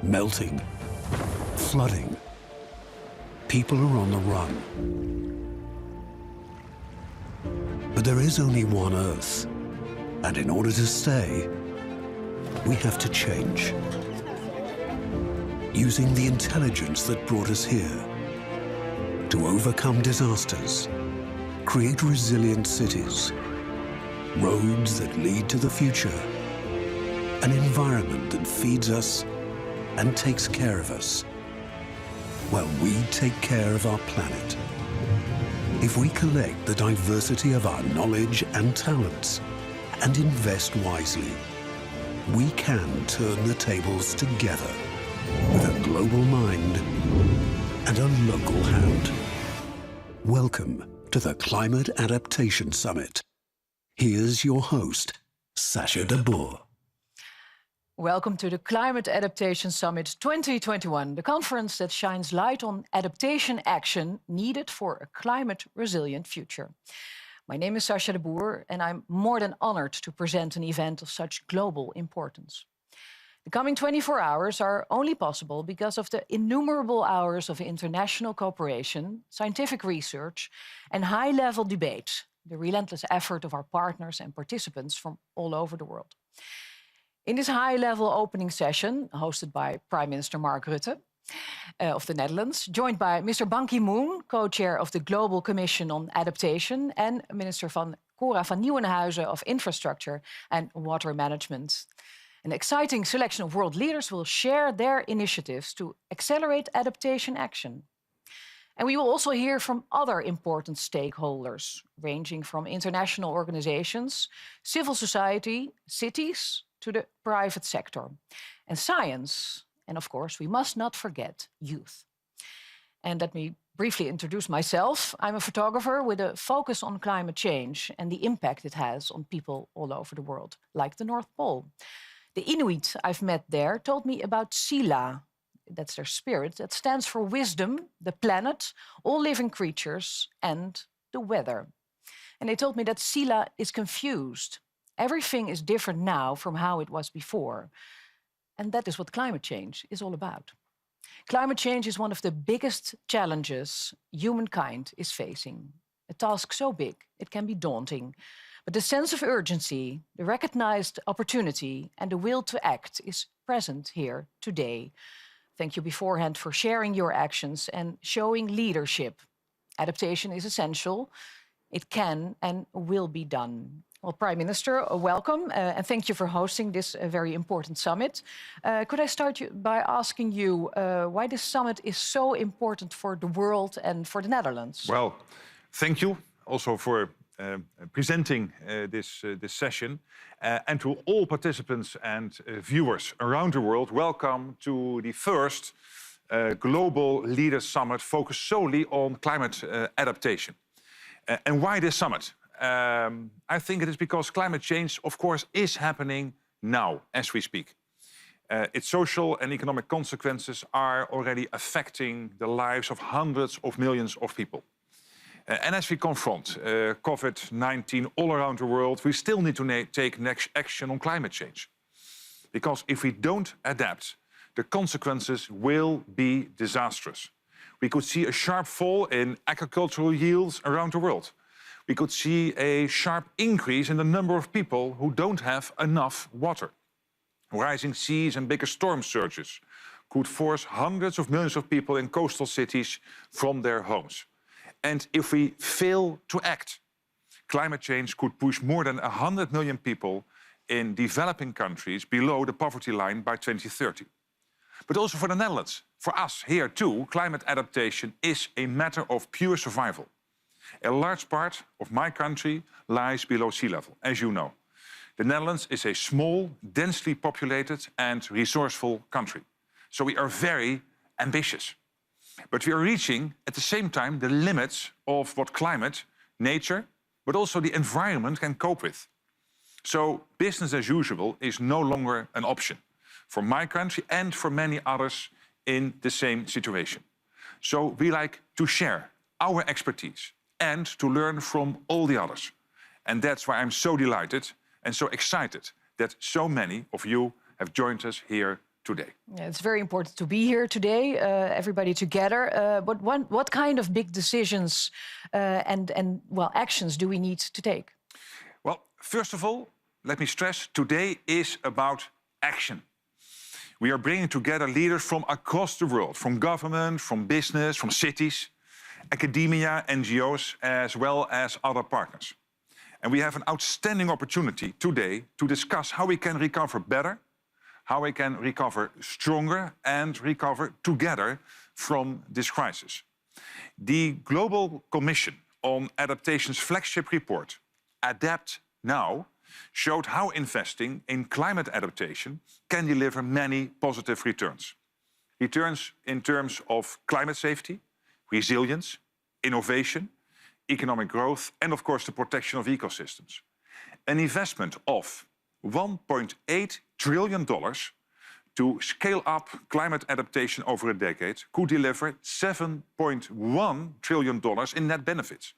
melting, flooding. People are on the run. But there is only one Earth, and in order to stay, we have to change. Using the intelligence that brought us here to overcome disasters, create resilient cities, roads that lead to the future, an environment that feeds us and takes care of us, while we take care of our planet. If we collect the diversity of our knowledge and talents and invest wisely, we can turn the tables together with a global mind and a local hand. Welcome to the Climate Adaptation Summit. Here's your host, Sacha de Boer. Welcome to the Climate Adaptation Summit 2021, the conference that shines light on adaptation action needed for a climate-resilient future. My name is Sacha de Boer, and I'm more than honored to present an event of such global importance. The coming 24 hours are only possible because of the innumerable hours of international cooperation, scientific research, and high-level debate, the relentless effort of our partners and participants from all over the world. In this high-level opening session, hosted by Prime Minister Mark Rutte of the Netherlands, joined by Mr. Ban Ki-moon, co-chair of the Global Commission on Adaptation, and Minister Cora van Nieuwenhuizen of Infrastructure and Water Management. An exciting selection of world leaders will share their initiatives to accelerate adaptation action. And we will also hear from other important stakeholders, ranging from international organizations, civil society, cities, to the private sector, and science, and of course, we must not forget youth. And let me briefly introduce myself. I'm a photographer with a focus on climate change and the impact it has on people all over the world, like the North Pole. The Inuit I've met there told me about Sila, that's their spirit, that stands for wisdom, the planet, all living creatures, and the weather. And they told me that Sila is confused. Everything is different now from how it was before. And that is what climate change is all about. Climate change is one of the biggest challenges humankind is facing. A task so big, it can be daunting. But the sense of urgency, the recognized opportunity, and the will to act is present here today. Thank you beforehand for sharing your actions and showing leadership. Adaptation is essential. It can and will be done. Well, Prime Minister, welcome, and thank you for hosting this very important summit. Could I start by asking you why this summit is so important for the world and for the Netherlands? Well, thank you also for presenting this session. And to all participants and viewers around the world, welcome to the first Global Leaders Summit focused solely on climate adaptation. And why this summit? I think it is because climate change, of course, is happening now as we speak. Its social and economic consequences are already affecting the lives of hundreds of millions of people. And as we confront COVID-19 all around the world, we still need to take next action on climate change. Because if we don't adapt, the consequences will be disastrous. We could see a sharp fall in agricultural yields around the world. We could see a sharp increase in the number of people who don't have enough water. Rising seas and bigger storm surges could force hundreds of millions of people in coastal cities from their homes. And if we fail to act, climate change could push more than 100 million people in developing countries below the poverty line by 2030. But also for the Netherlands, for us here too, climate adaptation is a matter of pure survival. A large part of my country lies below sea level, as you know. The Netherlands is a small, densely populated and resourceful country. So we are very ambitious. But we are reaching, at the same time, the limits of what climate, nature, but also the environment can cope with. So business as usual is no longer an option for my country and for many others in the same situation. So we like to share our expertise and to learn from all the others. And that's why I'm so delighted and so excited that so many of you have joined us here today. Yeah, it's very important to be here today, everybody together. But what kind of big decisions and actions do we need to take? Well, first of all, let me stress, today is about action. We are bringing together leaders from across the world, from government, from business, from cities, academia, NGOs, as well as other partners. And we have an outstanding opportunity today to discuss how we can recover better, how we can recover stronger and recover together from this crisis. The Global Commission on Adaptation's flagship report, Adapt Now, showed how investing in climate adaptation can deliver many positive returns. Returns in terms of climate safety, resilience, innovation, economic growth, and of course the protection of ecosystems. An investment of $1.8 trillion to scale up climate adaptation over a decade could deliver $7.1 trillion in net benefits.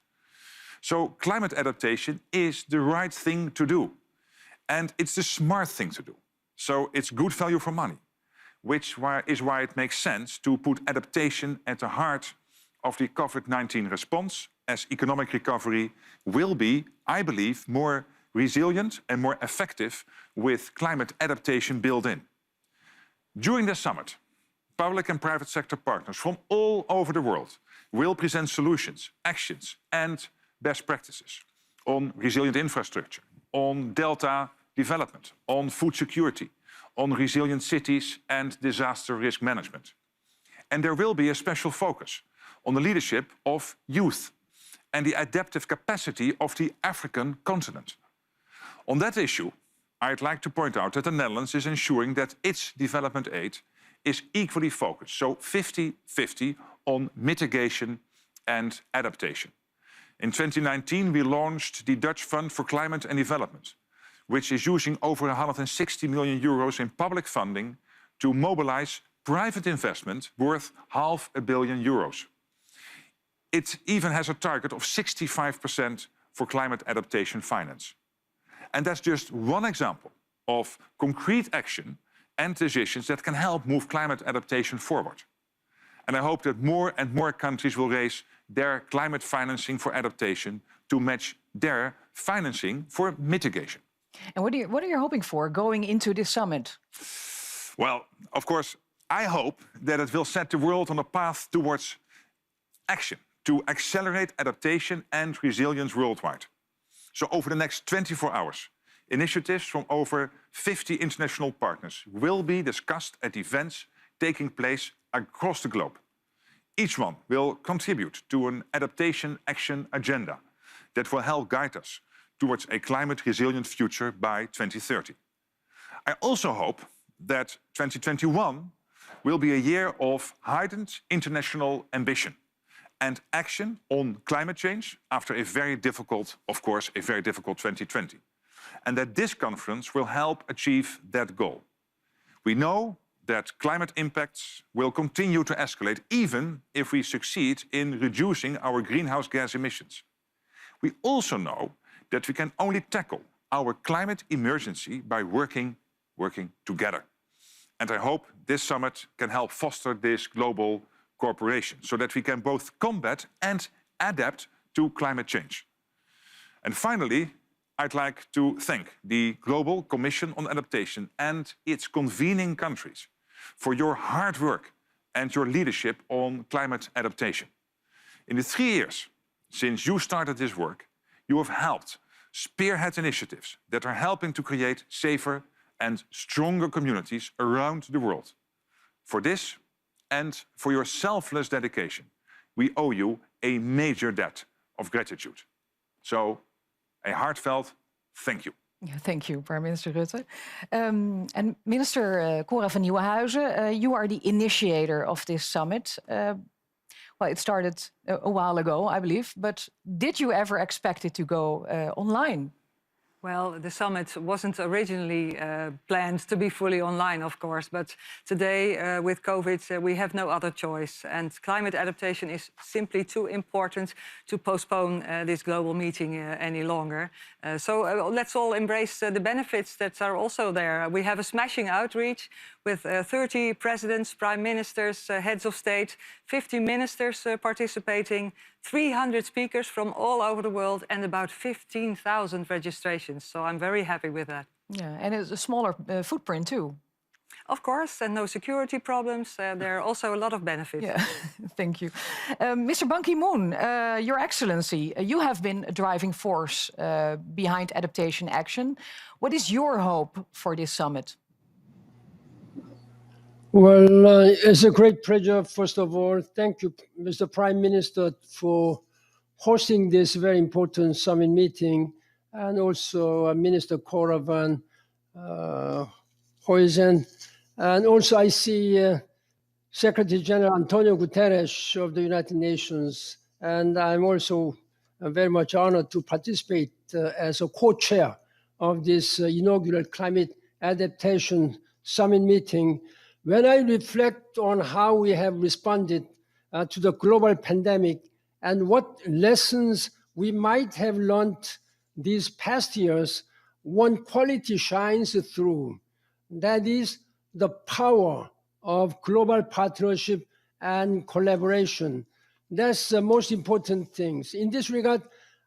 So climate adaptation is the right thing to do. And it's the smart thing to do. So it's good value for money, which is why it makes sense to put adaptation at the heart of the COVID-19 response, as economic recovery will be, I believe, more resilient and more effective with climate adaptation built in. During the summit, public and private sector partners from all over the world will present solutions, actions and best practices on resilient infrastructure, on delta development, on food security, on resilient cities and disaster risk management. And there will be a special focus on the leadership of youth and the adaptive capacity of the African continent. On that issue, I'd like to point out that the Netherlands is ensuring that its development aid is equally focused, so 50-50 on mitigation and adaptation. In 2019, we launched the Dutch Fund for Climate and Development, which is using over 160 million euros in public funding to mobilize private investment worth €500 million. It even has a target of 65% for climate adaptation finance. And that's just one example of concrete action and decisions that can help move climate adaptation forward. And I hope that more and more countries will raise their climate financing for adaptation to match their financing for mitigation. And what are you hoping for going into this summit? Well, of course, I hope that it will set the world on a path towards action to accelerate adaptation and resilience worldwide. So over the next 24 hours, initiatives from over 50 international partners will be discussed at events taking place across the globe. Each one will contribute to an adaptation action agenda that will help guide us towards a climate-resilient future by 2030. I also hope that 2021 will be a year of heightened international ambition and action on climate change after a very difficult 2020. And that this conference will help achieve that goal. We know that climate impacts will continue to escalate even if we succeed in reducing our greenhouse gas emissions. We also know that we can only tackle our climate emergency by working together. And I hope this summit can help foster this global cooperation so that we can both combat and adapt to climate change. And finally, I'd like to thank the Global Commission on Adaptation and its convening countries for your hard work and your leadership on climate adaptation. In the 3 years since you started this work, you have helped spearhead initiatives that are helping to create safer and stronger communities around the world. For this and for your selfless dedication, we owe you a major debt of gratitude. So, a heartfelt thank you. Yeah, thank you, Prime Minister Rutte. And Minister Cora van Nieuwenhuizen, you are the initiator of this summit. Well, it started a while ago, I believe, but did you ever expect it to go online? Well, the summit wasn't originally planned to be fully online, of course, but today with COVID, we have no other choice. And climate adaptation is simply too important to postpone this global meeting any longer. So let's all embrace the benefits that are also there. We have a smashing outreach with 30 presidents, prime ministers, heads of state, 50 ministers participating, 300 speakers from all over the world, and about 15,000 registrations. So I'm very happy with that. Yeah, and it's a smaller footprint too. Of course, and no security problems. There are also a lot of benefits. Yeah, thank you. Mr. Ban Ki-moon, Your Excellency, you have been a driving force behind adaptation action. What is your hope for this summit? Well, it's a great pleasure, first of all. Thank you, Mr. Prime Minister, for hosting this very important summit meeting, and also Minister Cora van Huysen. And also I see Secretary General Antonio Guterres of the United Nations. And I'm also very much honored to participate as a co-chair of this inaugural Climate Adaptation Summit meeting. When I reflect on how we have responded to the global pandemic and what lessons we might have learned these past years, one quality shines through. That is the power of global partnership and collaboration. That's the most important things. In this regard,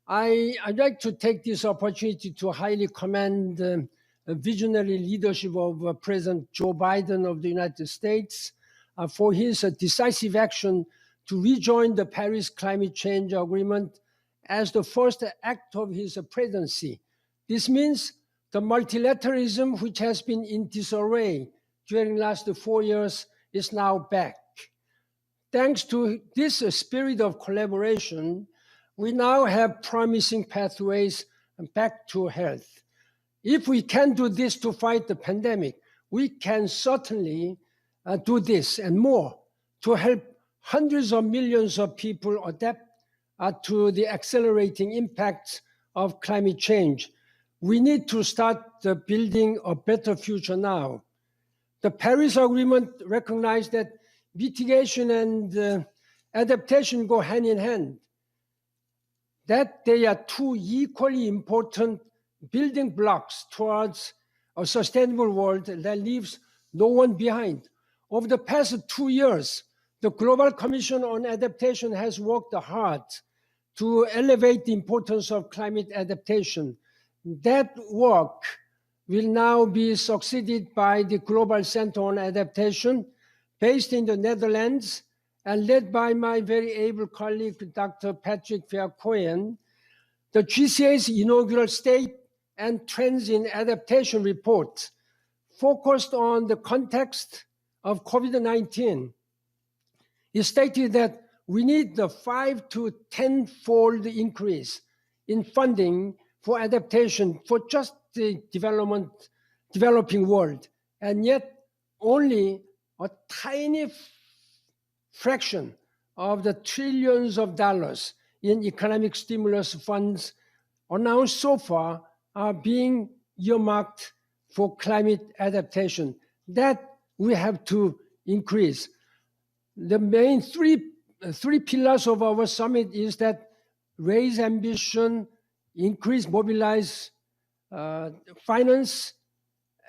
I'd like to take this opportunity to highly commend the visionary leadership of President Joe Biden of the United States for his decisive action to rejoin the Paris Climate Change Agreement as the first act of his presidency. This means the multilateralism, which has been in disarray during the last 4 years, is now back. Thanks to this spirit of collaboration, we now have promising pathways back to health. If we can do this to fight the pandemic, we can certainly do this and more to help hundreds of millions of people adapt to the accelerating impacts of climate change. We need to start building a better future now. The Paris Agreement recognized that mitigation and adaptation go hand in hand, that they are two equally important building blocks towards a sustainable world that leaves no one behind. Over the past 2 years, the Global Commission on Adaptation has worked hard to elevate the importance of climate adaptation. That work will now be succeeded by the Global Center on Adaptation, based in the Netherlands and led by my very able colleague, Dr. Patrick Vercoyen. The GCA's inaugural State and Trends in Adaptation report focused on the context of COVID-19. It stated that we need the 5 to 10-fold increase in funding for adaptation for just the developing world, and yet only a tiny fraction of the trillions of dollars in economic stimulus funds announced so far are being earmarked for climate adaptation. That we have to increase. The main three pillars of our summit is that raise ambition, increase, mobilize finance,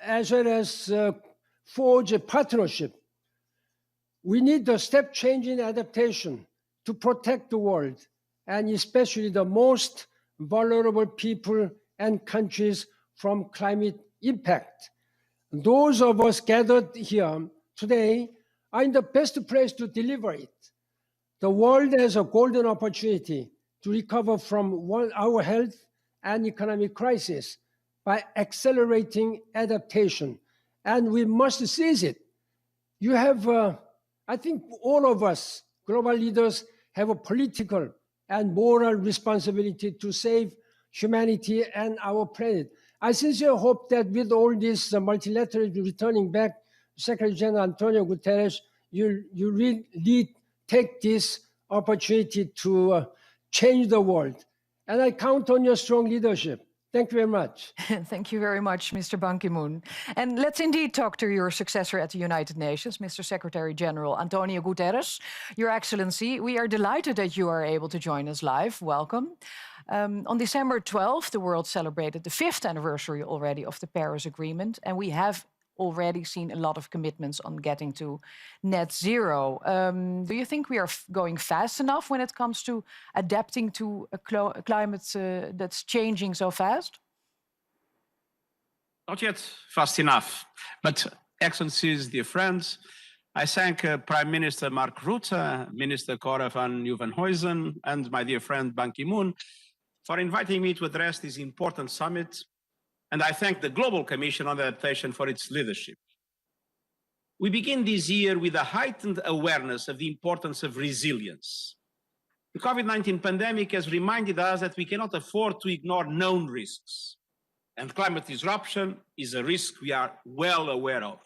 as well as forge a partnership. We need a step change in adaptation to protect the world, and especially the most vulnerable people and countries from climate impact. Those of us gathered here today are in the best place to deliver it. The world has a golden opportunity to recover from our health and economic crisis by accelerating adaptation, and we must seize it. You have, I think all of us, global leaders, have a political and moral responsibility to save humanity and our planet. I sincerely hope that with all this multilateralism returning back, Secretary General Antonio Guterres, you really take this opportunity to change the world. And I count on your strong leadership Thank you very much. Thank you very much, Mr. Ban Ki-moon. And let's indeed talk to your successor at the United Nations, Mr. Secretary General Antonio Guterres. Your Excellency, we are delighted that you are able to join us live. Welcome. On December 12th, the world celebrated the 5th anniversary already of the Paris Agreement, and we have already seen a lot of commitments on getting to net zero. Do you think we are going fast enough when it comes to adapting to a climate that's changing so fast? Not yet fast enough, but Excellencies, dear friends, I thank Prime Minister Mark Rutte, Minister Cora van Nieuwenhuizen, and my dear friend Ban Ki-moon for inviting me to address this important summit. And I thank the Global Commission on Adaptation for its leadership. We begin this year with a heightened awareness of the importance of resilience. The COVID-19 pandemic has reminded us that we cannot afford to ignore known risks. And climate disruption is a risk we are well aware of.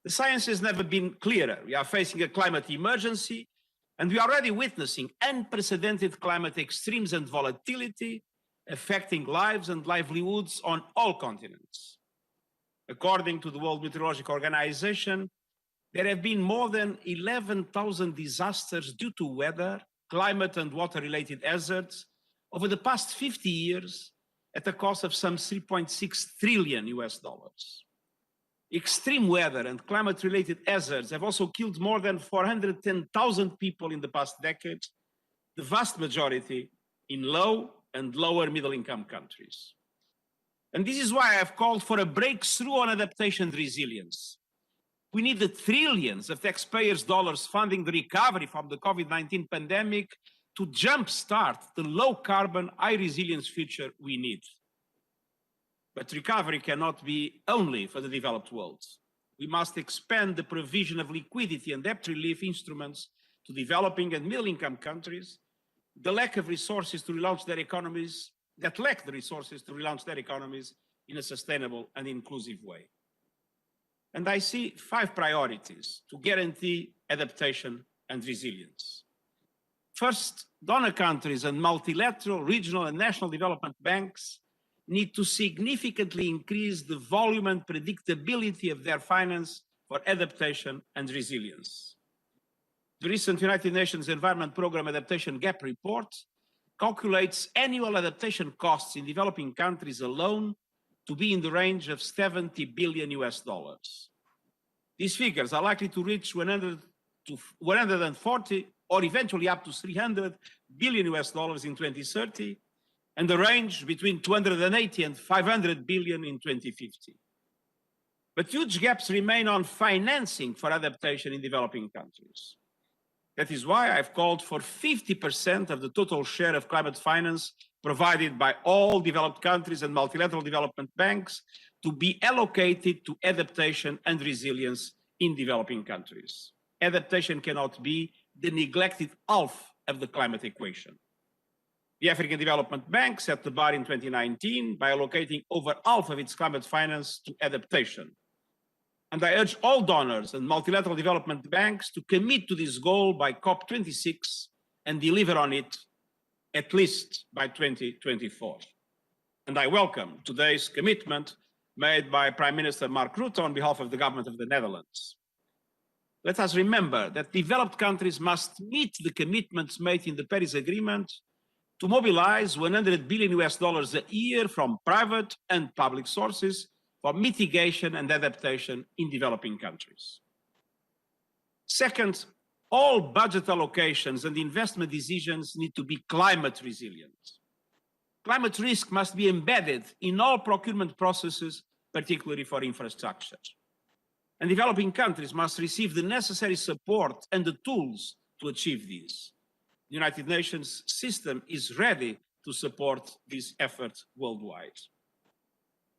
The science has never been clearer. We are facing a climate emergency, and we are already witnessing unprecedented climate extremes and volatility affecting lives and livelihoods on all continents. According to the World Meteorological Organization, there have been more than 11,000 disasters due to weather, climate and water-related hazards over the past 50 years at a cost of some $3.6 trillion. Extreme weather and climate-related hazards have also killed more than 410,000 people in the past decade, the vast majority in low and lower middle-income countries. And this is why I have called for a breakthrough on adaptation and resilience. We need the trillions of taxpayers' dollars funding the recovery from the COVID-19 pandemic to jumpstart the low-carbon, high-resilience future we need. But recovery cannot be only for the developed world. We must expand the provision of liquidity and debt relief instruments to developing and middle-income countries that lack the resources to relaunch their economies in a sustainable and inclusive way. And I see 5 priorities to guarantee adaptation and resilience. First, donor countries and multilateral, regional, and national development banks need to significantly increase the volume and predictability of their finance for adaptation and resilience. The recent United Nations Environment Programme Adaptation Gap Report calculates annual adaptation costs in developing countries alone to be in the range of $70 billion. These figures are likely to reach 100 to 140 or eventually up to $300 billion in 2030, and the range between 280 and 500 billion in 2050. But huge gaps remain on financing for adaptation in developing countries. That is why I've called for 50% of the total share of climate finance provided by all developed countries and multilateral development banks to be allocated to adaptation and resilience in developing countries. Adaptation cannot be the neglected half of the climate equation. The African Development Bank set the bar in 2019 by allocating over half of its climate finance to adaptation. And I urge all donors and multilateral development banks to commit to this goal by COP26 and deliver on it at least by 2024. And I welcome today's commitment made by Prime Minister Mark Rutte on behalf of the government of the Netherlands. Let us remember that developed countries must meet the commitments made in the Paris Agreement to mobilize $100 billion a year from private and public sources for mitigation and adaptation in developing countries. Second, all budget allocations and investment decisions need to be climate resilient. Climate risk must be embedded in all procurement processes, particularly for infrastructure. And developing countries must receive the necessary support and the tools to achieve this. The United Nations system is ready to support this effort worldwide.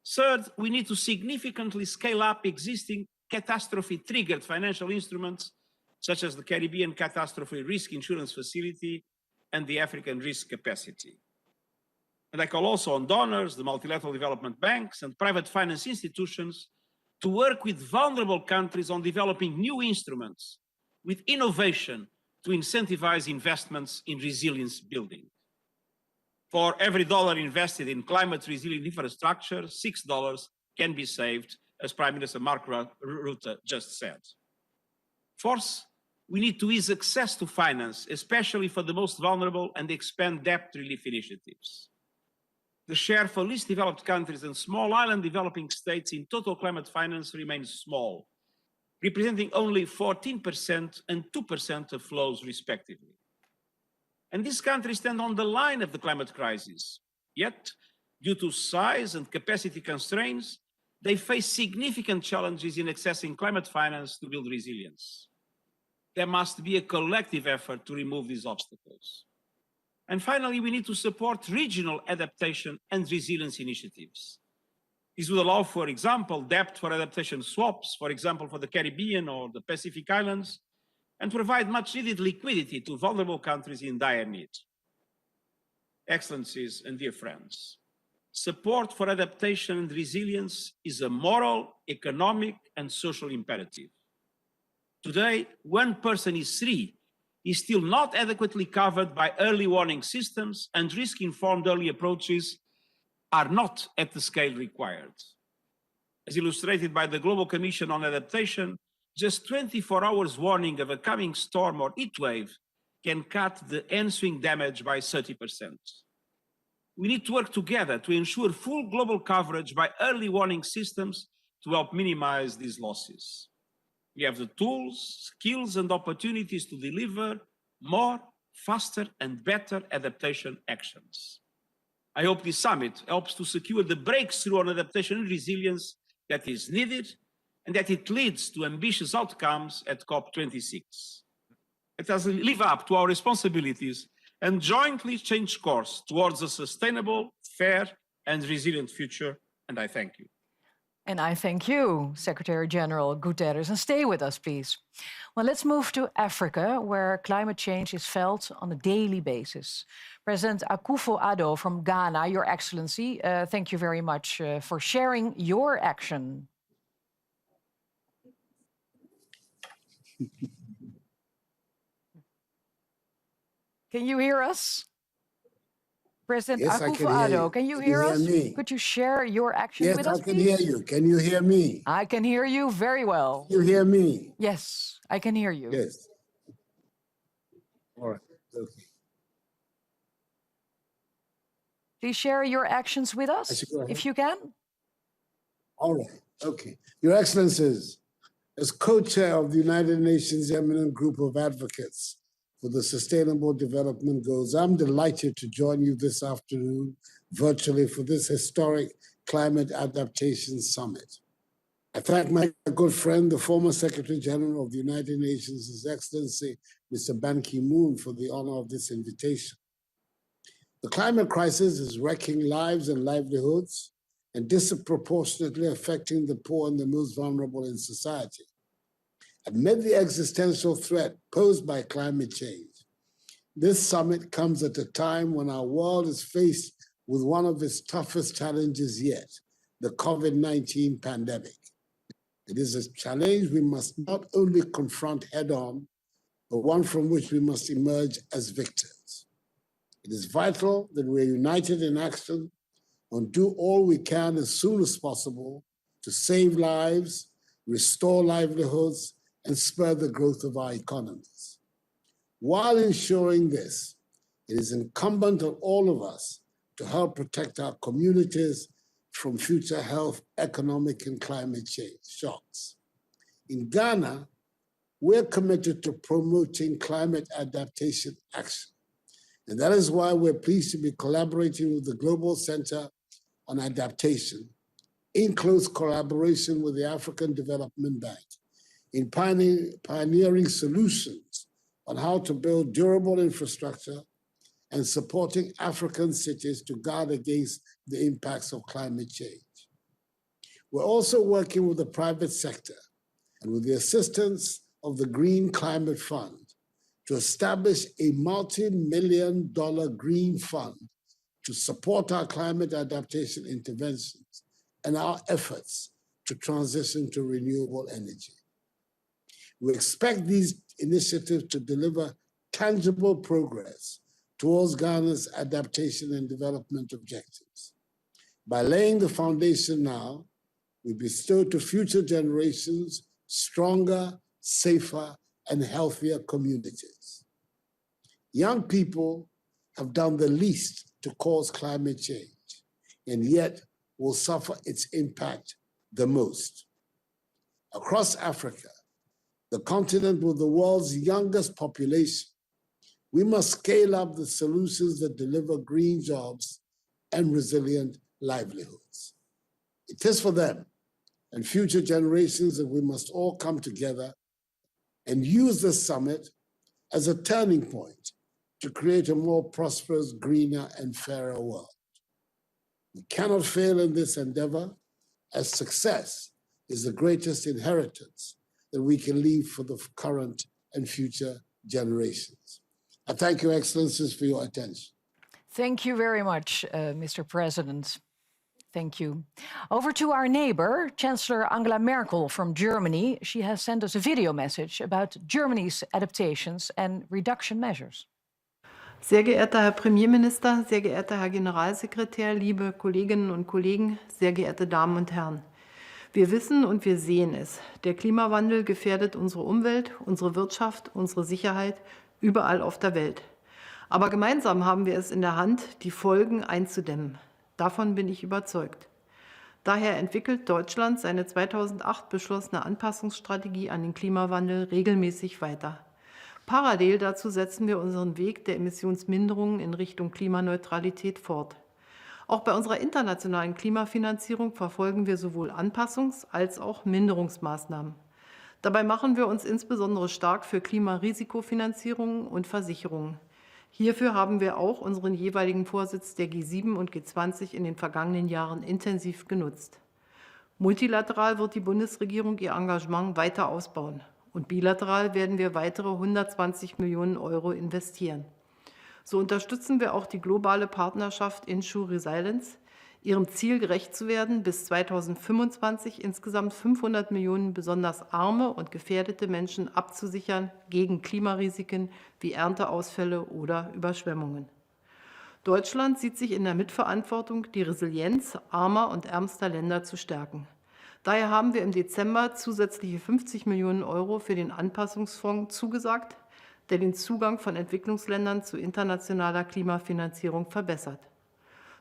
Third, we need to significantly scale up existing catastrophe-triggered financial instruments, such as the Caribbean Catastrophe Risk Insurance Facility and the African Risk Capacity. And I call also on donors, the multilateral development banks, and private finance institutions to work with vulnerable countries on developing new instruments with innovation to incentivize investments in resilience building. For every dollar invested in climate resilient infrastructure, $6 can be saved, as Prime Minister Mark Rutte just said. Fourth, we need to ease access to finance, especially for the most vulnerable, and expand debt relief initiatives. The share for least developed countries and small island developing states in total climate finance remains small, representing only 14% and 2% of flows respectively. And these countries stand on the line of the climate crisis. Yet, due to size and capacity constraints, they face significant challenges in accessing climate finance to build resilience. There must be a collective effort to remove these obstacles. And finally, we need to support regional adaptation and resilience initiatives. This would allow, for example, debt for adaptation swaps, for example, for the Caribbean or the Pacific Islands, and provide much needed liquidity to vulnerable countries in dire need. Excellencies and dear friends, support for adaptation and resilience is a moral, economic, and social imperative. Today, 1 person in 3 is still not adequately covered by early warning systems, and risk-informed early approaches are not at the scale required. As illustrated by the Global Commission on Adaptation, just 24 hours warning of a coming storm or heat wave can cut the ensuing damage by 30%. We need to work together to ensure full global coverage by early warning systems to help minimize these losses. We have the tools, skills, and opportunities to deliver more, faster, and better adaptation actions. I hope this summit helps to secure the breakthrough on adaptation and resilience that is needed, and that it leads to ambitious outcomes at COP26. Let us live up to our responsibilities and jointly change course towards a sustainable, fair, and resilient future. And I thank you. And I thank you, Secretary General Gutteres. And stay with us, please. Well, let's move to Africa, where climate change is felt on a daily basis. President Akufo-Addo from Ghana, Your Excellency, thank you very much for sharing your action. Can you hear us? President Akufo-Addo, can you hear us? Could you share your action with us, please? Yes, I can hear you. Can you hear me? I can hear you very well. You hear me? Yes, I can hear you. Yes. All right. Okay. Please share your actions with us, if you can. All right. Okay. Your Excellencies, as co-chair of the United Nations Eminent Group of Advocates for the Sustainable Development Goals, I'm delighted to join you this afternoon virtually for this historic Climate Adaptation Summit. I thank my good friend, the former Secretary General of the United Nations, His Excellency, Mr. Ban Ki-moon, for the honor of this invitation. The climate crisis is wrecking lives and livelihoods and disproportionately affecting the poor and the most vulnerable in society. Amid the existential threat posed by climate change, this summit comes at a time when our world is faced with one of its toughest challenges yet, the COVID-19 pandemic. It is a challenge we must not only confront head-on, but one from which we must emerge as victors. It is vital that we're united in action and do all we can as soon as possible to save lives, restore livelihoods, and spur the growth of our economies. While ensuring this, it is incumbent on all of us to help protect our communities from future health, economic, and climate change shocks. In Ghana, we're committed to promoting climate adaptation action. And that is why we're pleased to be collaborating with the Global Center on Adaptation, in close collaboration with the African Development Bank, in pioneering solutions on how to build durable infrastructure and supporting African cities to guard against the impacts of climate change. We're also working with the private sector and with the assistance of the Green Climate Fund to establish a multi-million-dollar green fund to support our climate adaptation interventions and our efforts to transition to renewable energy. We expect these initiatives to deliver tangible progress towards Ghana's adaptation and development objectives. By laying the foundation now, we bestow to future generations stronger, safer, and healthier communities. Young people have done the least to cause climate change, and yet will suffer its impact the most. Across Africa, the continent with the world's youngest population, we must scale up the solutions that deliver green jobs and resilient livelihoods. It is for them and future generations that we must all come together and use this summit as a turning point to create a more prosperous, greener, and fairer world. We cannot fail in this endeavor, as success is the greatest inheritance that we can leave for the current and future generations. I thank Your Excellencies for your attention. Thank you very much, Mr. President. Thank you. Over to our neighbor, Chancellor Angela Merkel from Germany. She has sent us a video message about Germany's adaptations and reduction measures. Sehr geehrter Herr Premierminister, sehr geehrter Herr Generalsekretär, liebe Kolleginnen und Kollegen, sehr geehrte Damen und Herren. Wir wissen und wir sehen es. Der Klimawandel gefährdet unsere Umwelt, unsere Wirtschaft, unsere Sicherheit überall auf der Welt. Aber gemeinsam haben wir es in der Hand, die Folgen einzudämmen. Davon bin ich überzeugt. Daher entwickelt Deutschland seine 2008 beschlossene Anpassungsstrategie an den Klimawandel regelmäßig weiter. Parallel dazu setzen wir unseren Weg der Emissionsminderungen in Richtung Klimaneutralität fort. Auch bei unserer internationalen Klimafinanzierung verfolgen wir sowohl Anpassungs- als auch Minderungsmaßnahmen. Dabei machen wir uns insbesondere stark für Klimarisikofinanzierungen und Versicherungen. Hierfür haben wir auch unseren jeweiligen Vorsitz der G7 und G20 in den vergangenen Jahren intensiv genutzt. Multilateral wird die Bundesregierung ihr Engagement weiter ausbauen und bilateral werden wir weitere 120 Millionen Euro investieren. So unterstützen wir auch die globale Partnerschaft Ensure Resilience, ihrem Ziel gerecht zu werden, bis 2025 insgesamt 500 Millionen besonders arme und gefährdete Menschen abzusichern gegen Klimarisiken wie Ernteausfälle oder Überschwemmungen. Deutschland sieht sich in der Mitverantwortung, die Resilienz armer und ärmster Länder zu stärken. Daher haben wir im Dezember zusätzliche 50 Millionen Euro für den Anpassungsfonds zugesagt, der den Zugang von Entwicklungsländern zu internationaler Klimafinanzierung verbessert.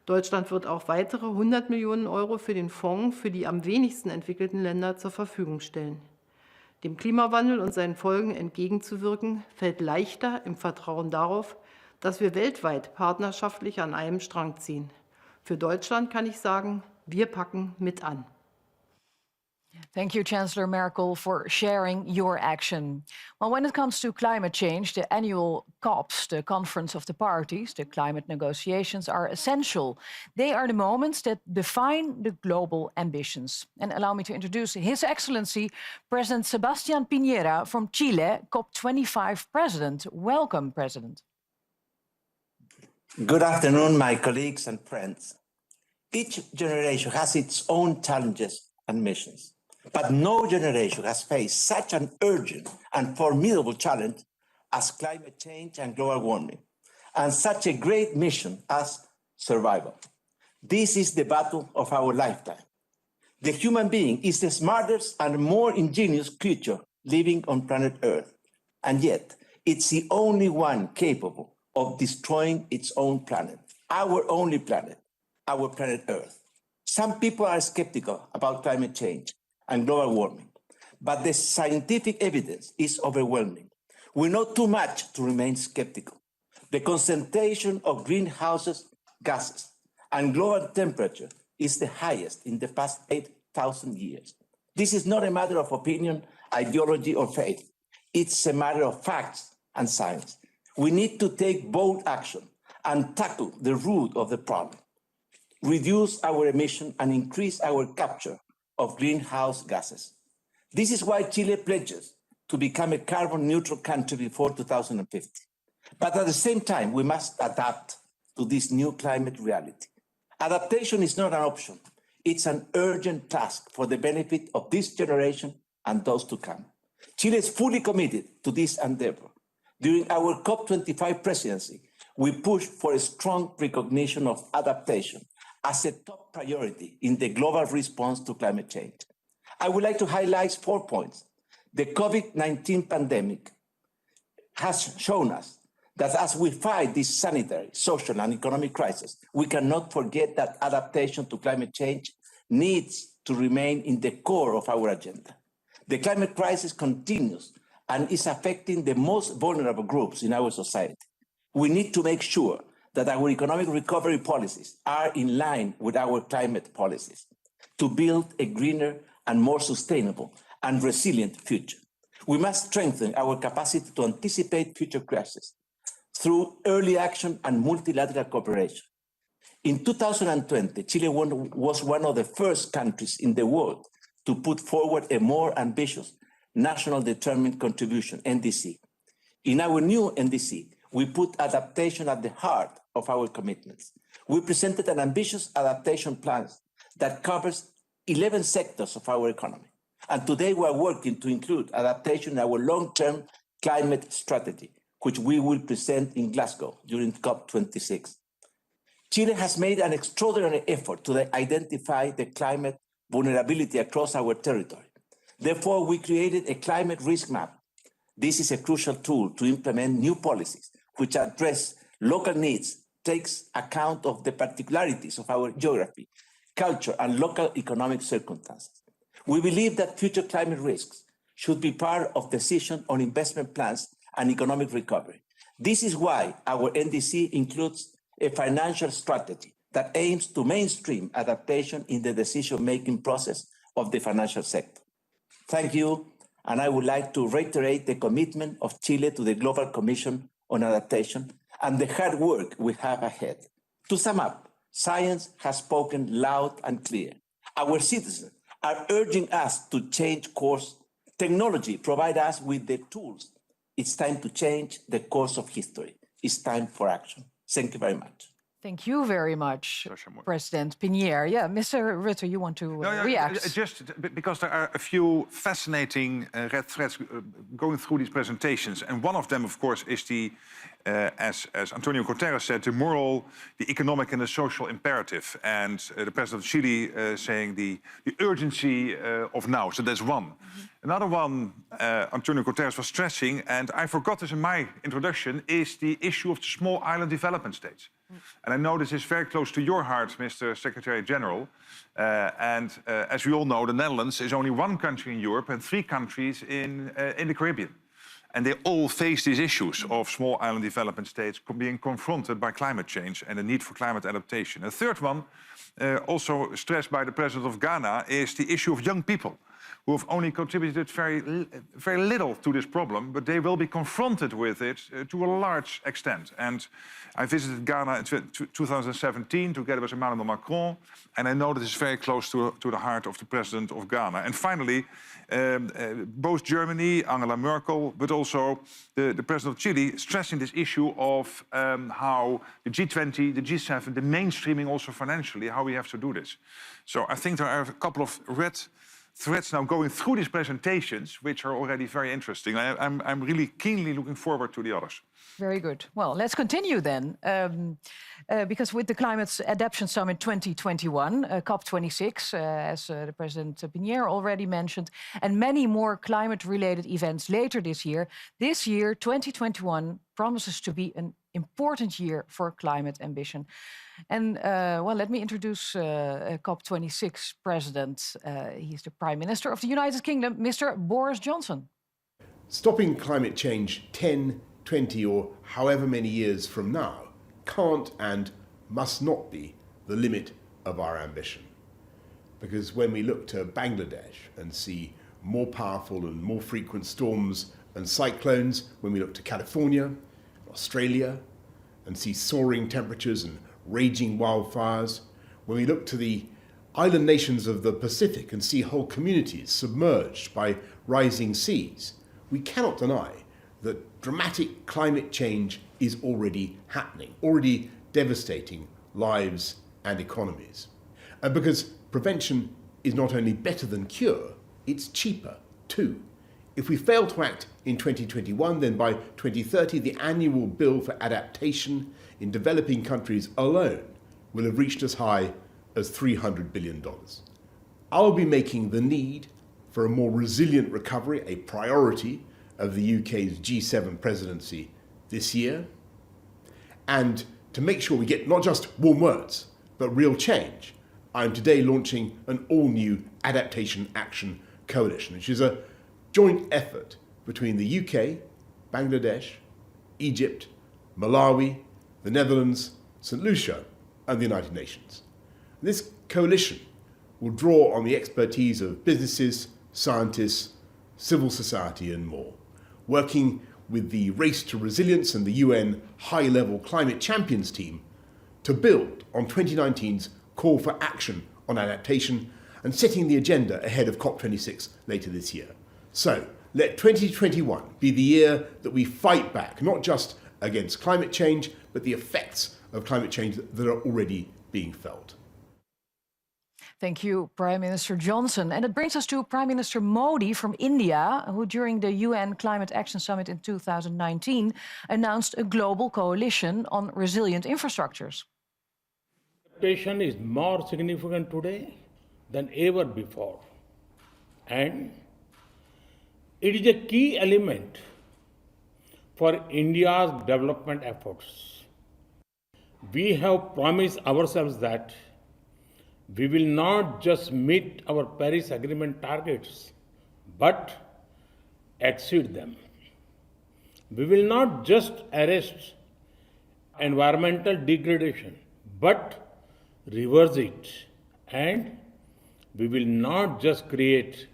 Deutschland wird auch weitere 100 Millionen Euro für den Fonds für die am wenigsten entwickelten Länder zur Verfügung stellen. Dem Klimawandel und seinen Folgen entgegenzuwirken, fällt leichter im Vertrauen darauf, dass wir weltweit partnerschaftlich an einem Strang ziehen. Für Deutschland kann ich sagen, wir packen mit an. Thank you, Chancellor Merkel, for sharing your action. Well, when it comes to climate change, the annual COPs, the Conference of the Parties, the climate negotiations, are essential. They are the moments that define the global ambitions. And allow me to introduce His Excellency, President Sebastián Piñera from Chile, COP25 President. Welcome, President. Good afternoon, my colleagues and friends. Each generation has its own challenges and missions. But no generation has faced such an urgent and formidable challenge as climate change and global warming, and such a great mission as survival. This is the battle of our lifetime. The human being is the smartest and more ingenious creature living on planet Earth, and yet it's the only one capable of destroying its own planet, our only planet, our planet Earth. Some people are skeptical about climate change and global warming, but the scientific evidence is overwhelming. We know too much to remain skeptical. The concentration of greenhouse gases and global temperature is the highest in the past 8,000 years. This is not a matter of opinion, ideology, or faith. It's a matter of facts and science. We need to take bold action and tackle the root of the problem. Reduce our emission and increase our capture of greenhouse gases. This is why Chile pledges to become a carbon neutral country before 2050. But at the same time, we must adapt to this new climate reality. Adaptation is not an option. It's an urgent task for the benefit of this generation and those to come. Chile is fully committed to this endeavor. During our COP25 presidency, we push for a strong recognition of adaptation as a top priority in the global response to climate change. I would like to highlight 4 points. The COVID-19 pandemic has shown us that as we fight this sanitary, social, and economic crisis, we cannot forget that adaptation to climate change needs to remain in the core of our agenda. The climate crisis continues and is affecting the most vulnerable groups in our society. We need to make sure that our economic recovery policies are in line with our climate policies to build a greener and more sustainable and resilient future. We must strengthen our capacity to anticipate future crises through early action and multilateral cooperation. In 2020, Chile was one of the first countries in the world to put forward a more ambitious National Determined Contribution, NDC. In our new NDC, we put adaptation at the heart of our commitments. We presented an ambitious adaptation plan that covers 11 sectors of our economy. And today we are working to include adaptation in our long-term climate strategy, which we will present in Glasgow during COP26. Chile has made an extraordinary effort to identify the climate vulnerability across our territory. Therefore, we created a climate risk map. This is a crucial tool to implement new policies which address local needs, takes account of the particularities of our geography, culture, and local economic circumstances. We believe that future climate risks should be part of decisions on investment plans and economic recovery. This is why our NDC includes a financial strategy that aims to mainstream adaptation in the decision-making process of the financial sector. Thank you, and I would like to reiterate the commitment of Chile to the Global Commission on Adaptation and the hard work we have ahead. To sum up, science has spoken loud and clear. Our citizens are urging us to change course. Technology provides us with the tools. It's time to change the course of history. It's time for action. Thank you very much. Thank you very much, President Pinnier. Yeah, Mr. Rutte, you want to react? Just because there are a few fascinating red threads going through these presentations. And one of them, of course, is the, as Antonio Guterres said, the moral, the economic and the social imperative. And the President of Chile saying the urgency of now. So that's one. Another one Antonio Guterres was stressing, and I forgot this in my introduction, is the issue of the small island development states. And I know this is very close to your heart, Mr. Secretary General. As we all know, the Netherlands is only one country in Europe and 3 countries in the Caribbean. And they all face these issues of small island development states being confronted by climate change and the need for climate adaptation. A third one, also stressed by the President of Ghana, is the issue of young people, who have only contributed very little to this problem, but they will be confronted with it to a large extent. And I visited Ghana in 2017 together with Emmanuel Macron, and I know that it's very close to the heart of the President of Ghana. And finally, both Germany, Angela Merkel, but also the President of Chile, stressing this issue of how the G20, the G7, the mainstreaming also financially, how we have to do this. So I think there are a couple of red threads now going through these presentations, which are already very interesting. I'm really keenly looking forward to the others. Very good. Well, let's continue then. Because with the Climate Adaptation Summit 2021, COP26, as the President Pinnier already mentioned, and many more climate-related events later this year, 2021, promises to be an important year for climate ambition. And well, let me introduce COP26 President. He's the Prime Minister of the United Kingdom, Mr. Boris Johnson. Stopping climate change 10, 20 or however many years from now can't and must not be the limit of our ambition. Because when we look to Bangladesh and see more powerful and more frequent storms and cyclones, when we look to California, Australia, and see soaring temperatures and raging wildfires, when we look to the island nations of the Pacific and see whole communities submerged by rising seas, we cannot deny that dramatic climate change is already happening, already devastating lives and economies. And because prevention is not only better than cure, it's cheaper too. If we fail to act in 2021, then by 2030, the annual bill for adaptation in developing countries alone will have reached as high as $300 billion. I'll be making the need for a more resilient recovery a priority of the UK's G7 presidency this year, and to make sure we get not just warm words, but real change, I'm today launching an all-new Adaptation Action Coalition, which is a joint effort between the UK, Bangladesh, Egypt, Malawi, the Netherlands, St. Lucia, and the United Nations. This coalition will draw on the expertise of businesses, scientists, civil society, and more, working with the Race to Resilience and the UN High-Level Climate Champions team to build on 2019's call for action on adaptation and setting the agenda ahead of COP26 later this year. So, let 2021 be the year that we fight back, not just against climate change, but the effects of climate change that are already being felt. Thank you, Prime Minister Johnson. And it brings us to Prime Minister Modi from India, who during the UN Climate Action Summit in 2019 announced a global coalition on resilient infrastructures. Adaptation is more significant today than ever before. And it is a key element for India's development efforts. We have promised ourselves that we will not just meet our Paris Agreement targets, but exceed them. We will not just arrest environmental degradation, but reverse it. And we will not just create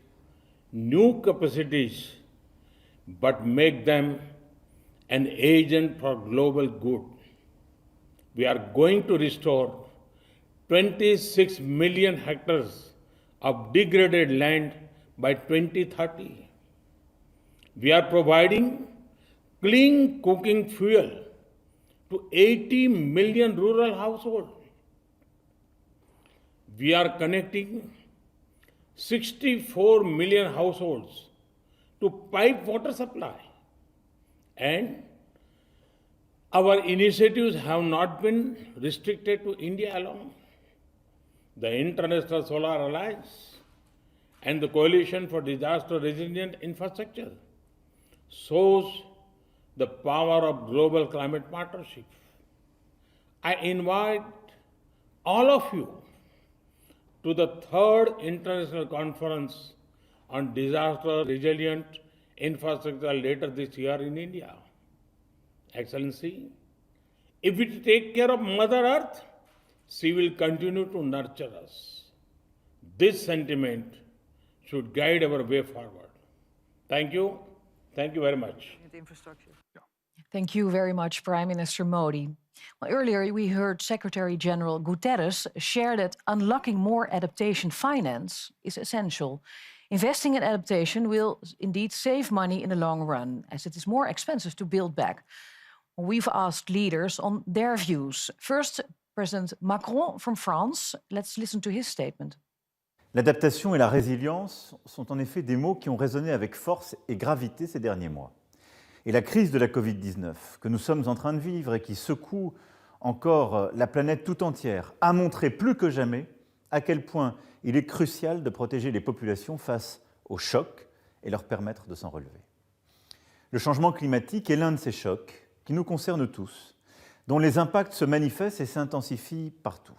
new capacities, but make them an agent for global good. We are going to restore 26 million hectares of degraded land by 2030. We are providing clean cooking fuel to 80 million rural households. We are connecting 64 million households to pipe water supply. And our initiatives have not been restricted to India alone. The International Solar Alliance and the Coalition for Disaster Resilient Infrastructure shows the power of global climate partnership. I invite all of you to the 3rd International Conference on Disaster Resilient Infrastructure later this year in India. Excellency, if we take care of Mother Earth, she will continue to nurture us. This sentiment should guide our way forward. Thank you. Thank you very much. Thank you very much, Prime Minister Modi. Well, earlier we heard Secretary General Gutteres share that unlocking more adaptation finance is essential. Investing in adaptation will indeed save money in the long run, as it is more expensive to build back. We've asked leaders on their views. First, President Macron from France. Let's listen to his statement. L'adaptation et la résilience sont en effet des mots qui ont résonné avec force et gravité ces derniers mois. Et la crise de la Covid-19 que nous sommes en train de vivre et qui secoue encore la planète tout entière a montré plus que jamais à quel point il est crucial de protéger les populations face aux chocs et leur permettre de s'en relever. Le changement climatique est l'un de ces chocs qui nous concernent tous, dont les impacts se manifestent et s'intensifient partout.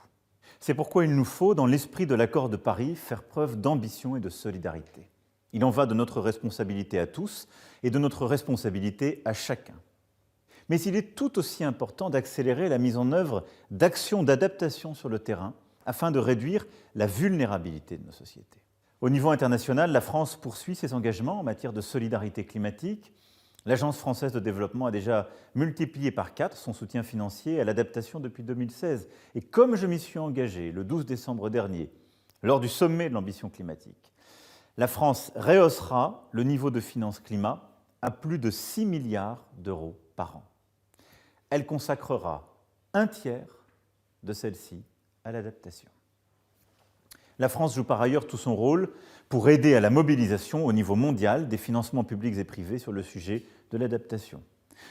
C'est pourquoi il nous faut, dans l'esprit de l'accord de Paris, faire preuve d'ambition et de solidarité. Il en va de notre responsabilité à tous et de notre responsabilité à chacun. Mais il est tout aussi important d'accélérer la mise en œuvre d'actions d'adaptation sur le terrain afin de réduire la vulnérabilité de nos sociétés. Au niveau international, la France poursuit ses engagements en matière de solidarité climatique. L'Agence française de développement a déjà multiplié par 4 son soutien financier à l'adaptation depuis 2016. Et comme je m'y suis engagé le 12 décembre dernier, lors du sommet de l'ambition climatique, la France rehaussera le niveau de finances climat à plus de 6 milliards d'euros par an. Elle consacrera un tiers de celle-ci à l'adaptation. La France joue par ailleurs tout son rôle pour aider à la mobilisation au niveau mondial des financements publics et privés sur le sujet de l'adaptation.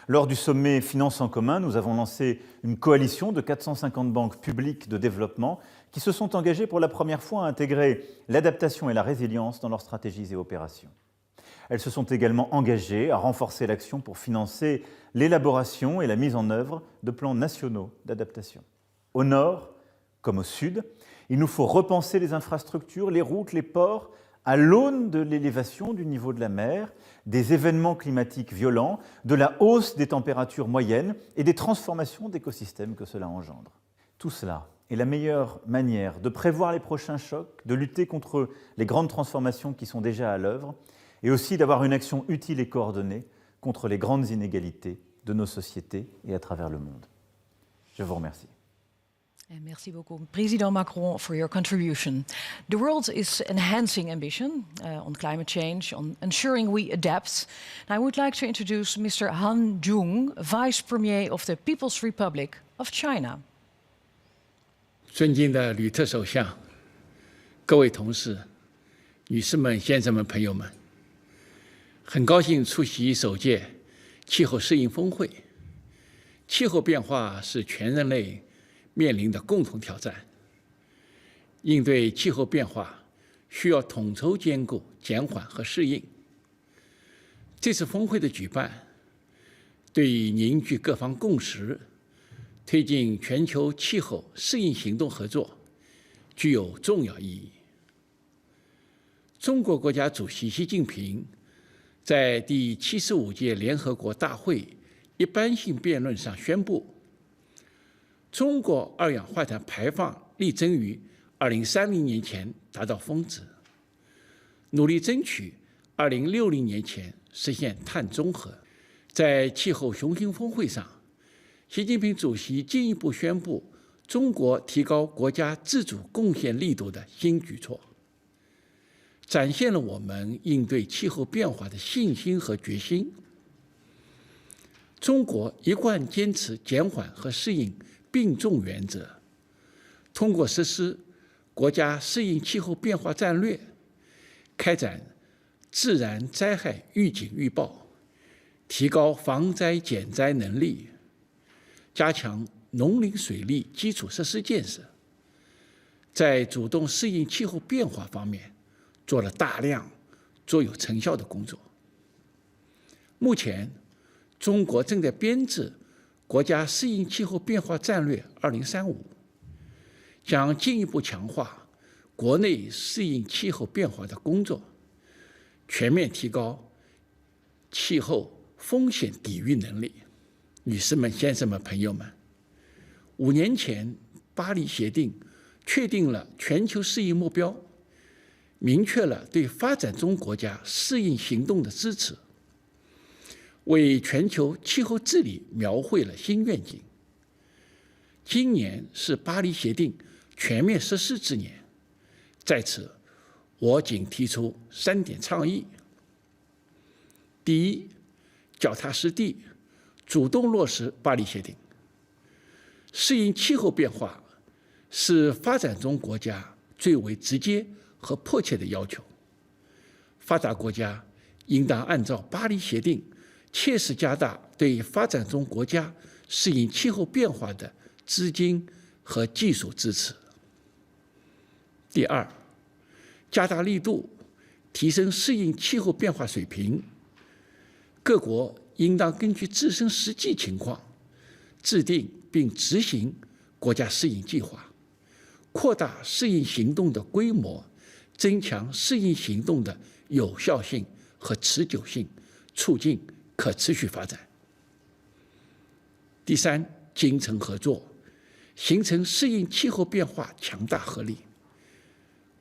Lors du sommet Finances en commun, nous avons lancé une coalition de 450 banques publiques de développement qui se sont engagées pour la première fois à intégrer l'adaptation et la résilience dans leurs stratégies et opérations. Elles se sont également engagées à renforcer l'action pour financer l'élaboration et la mise en œuvre de plans nationaux d'adaptation. Au nord comme au sud, il nous faut repenser les infrastructures, les routes, les ports, à l'aune de l'élévation du niveau de la mer, des événements climatiques violents, de la hausse des températures moyennes et des transformations d'écosystèmes que cela engendre. Tout cela est la meilleure manière de prévoir les prochains chocs, de lutter contre les grandes transformations qui sont déjà à l'œuvre et aussi d'avoir une action utile et coordonnée contre les grandes inégalités de nos sociétés et à travers le monde. Je vous remercie. And merci beaucoup, President Macron, for your contribution. The world is enhancing ambition on climate change, on ensuring we adapt. And I would like to introduce Mr. Han Jung, Vice Premier of the People's Republic of China. 尊敬的吕特首相，各位同事、女士们、先生们、朋友们，很高兴出席首届气候适应峰会。气候变化是全人类面临的共同挑战，应对气候变化需要统筹兼顾、减缓和适应。这次峰会的举办，对凝聚各方共识、推进全球气候适应行动合作具有重要意义。中国国家主席习近平在第75届联合国大会一般性辩论上宣布，中国二氧化碳排放力争于2030年前达到峰值，努力争取2060年前实现碳中和。在气候雄心峰会上，习近平主席进一步宣布中国提高国家自主贡献力度的新举措，展现了我们应对气候变化的信心和决心。中国一贯坚持减缓和适应并重原则，通过实施国家适应气候变化战略，开展自然灾害预警预报，提高防灾减灾能力，加强农林水利基础设施建设，在主动适应气候变化方面做了大量卓有成效的工作。目前，中国正在编制国家适应气候变化战略2035，将进一步强化国内适应气候变化的工作，全面提高气候风险抵御能力。女士们、先生们、朋友们，5年前巴黎协定确定了全球适应目标，明确了对发展中国家适应行动的支持，为全球气候治理描绘了新愿景。今年是巴黎协定全面实施之年，在此，我仅提出3点倡议：第一，脚踏实地，主动落实巴黎协定。适应气候变化是发展中国家最为直接和迫切的要求。发达国家应当按照巴黎协定，切实加大对发展中国家适应气候变化的资金和技术支持。第二，加大力度，提升适应气候变化水平。各国应当根据自身实际情况，制定并执行国家适应计划，扩大适应行动的规模，增强适应行动的有效性和持久性，促进可持续发展。第三，精诚合作，形成适应气候变化强大合力。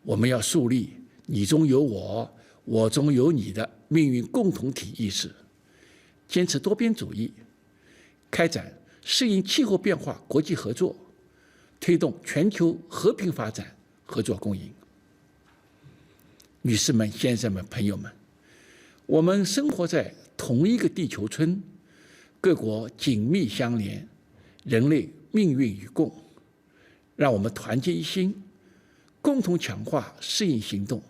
我们要树立你中有我，我中有你的命运共同体意识，坚持多边主义，开展适应气候变化国际合作，推动全球和平发展合作共赢。女士们、先生们、朋友们，我们生活在同一个地球村，各国紧密相连，人类命运与共。让我们团结一心，共同强化适应行动，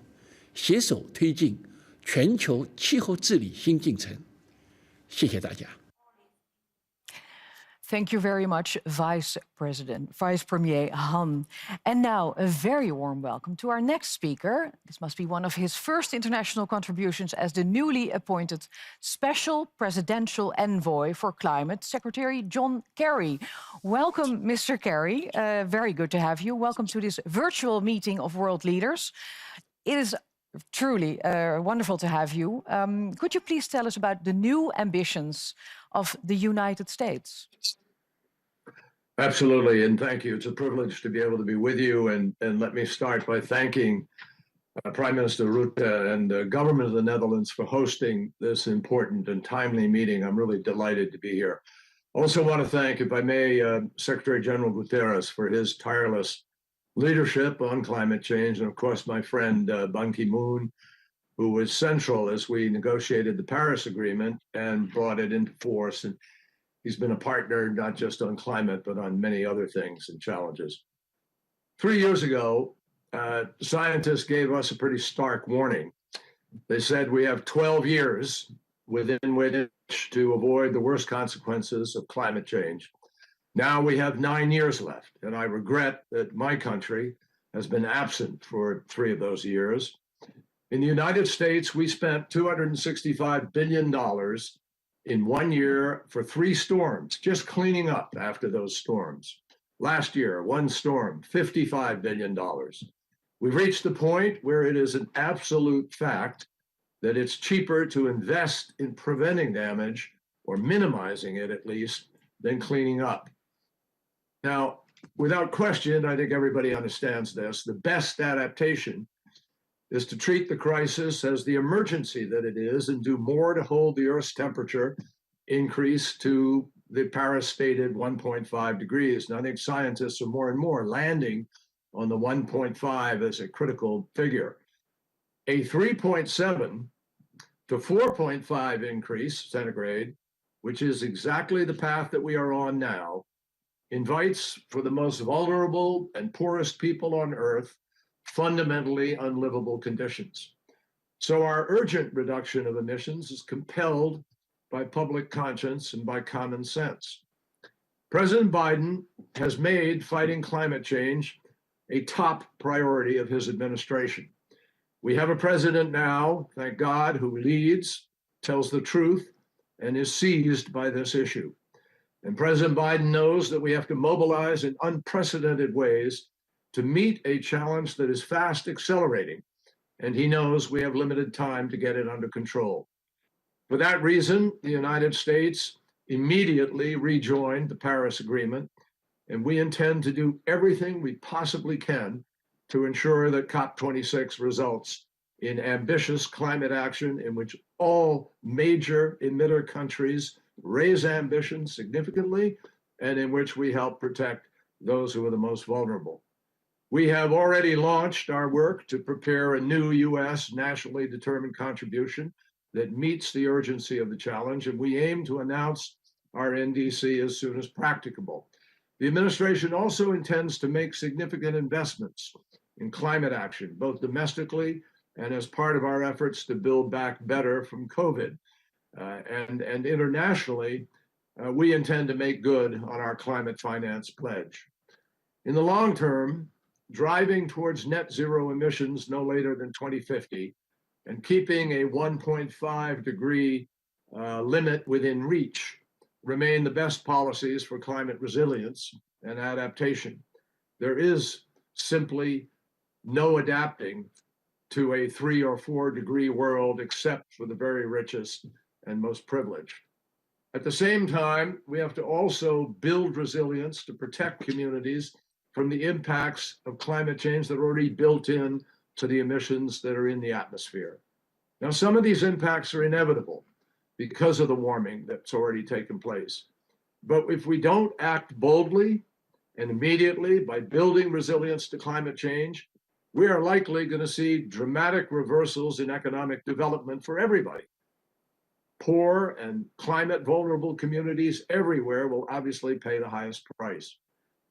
携手推进全球气候治理新进程。谢谢大家。Thank you very much, Vice Premier Han. And now a very warm welcome to our next speaker. This must be one of his first international contributions as the newly appointed Special Presidential Envoy for Climate, Secretary John Kerry. Welcome, Mr. Kerry. Very good to have you. Welcome to this virtual meeting of world leaders. It is truly wonderful to have you. Could you please tell us about the new ambitions of the United States? Absolutely, and thank you. It's a privilege to be able to be with you. And let me start by thanking Prime Minister Rutte and the government of the Netherlands for hosting this important and timely meeting. I'm really delighted to be here. Also want to thank, if I may, Secretary General Gutteres for his tireless leadership on climate change, and of course my friend Ban Ki-moon, who was central as we negotiated the Paris Agreement and brought it into force. And he's been a partner not just on climate, but on many other things and challenges. 3 years ago, scientists gave us a pretty stark warning. They said we have 12 years within which to avoid the worst consequences of climate change. Now we have 9 years left, and I regret that my country has been absent for 3 of those years. In the United States, we spent $265 billion in 1 year for 3 storms, just cleaning up after those storms. Last year, 1 storm, $55 billion. We've reached the point where it is an absolute fact that it's cheaper to invest in preventing damage, or minimizing it at least, than cleaning up. Now, without question, I think everybody understands this, the best adaptation is to treat the crisis as the emergency that it is and do more to hold the Earth's temperature increase to the Paris stated 1.5 degrees. And I think scientists are more and more landing on the 1.5 as a critical figure. A 3.7 to 4.5 increase centigrade, which is exactly the path that we are on now, invites for the most vulnerable and poorest people on Earth fundamentally unlivable conditions. So our urgent reduction of emissions is compelled by public conscience and by common sense. President Biden has made fighting climate change a top priority of his administration. We have a president now, thank God, who leads, tells the truth, and is seized by this issue. And President Biden knows that we have to mobilize in unprecedented ways to meet a challenge that is fast accelerating, and he knows we have limited time to get it under control. For that reason, the United States immediately rejoined the Paris Agreement, and we intend to do everything we possibly can to ensure that COP26 results in ambitious climate action in which all major emitter countries raise ambition significantly, and in which we help protect those who are the most vulnerable. We have already launched our work to prepare a new US nationally determined contribution that meets the urgency of the challenge, and we aim to announce our NDC as soon as practicable. The administration also intends to make significant investments in climate action, both domestically and as part of our efforts to build back better from COVID. And internationally, we intend to make good on our climate finance pledge. In the long term, driving towards net zero emissions no later than 2050 and keeping a 1.5 degree limit within reach remain the best policies for climate resilience and adaptation. There is simply no adapting to a 3 or 4 degree world except for the very richest and most privileged. At the same time, we have to also build resilience to protect communities from the impacts of climate change that are already built in to the emissions that are in the atmosphere. Now, some of these impacts are inevitable because of the warming that's already taken place. But if we don't act boldly and immediately by building resilience to climate change, we are likely going to see dramatic reversals in economic development for everybody. Poor and climate vulnerable communities everywhere will obviously pay the highest price.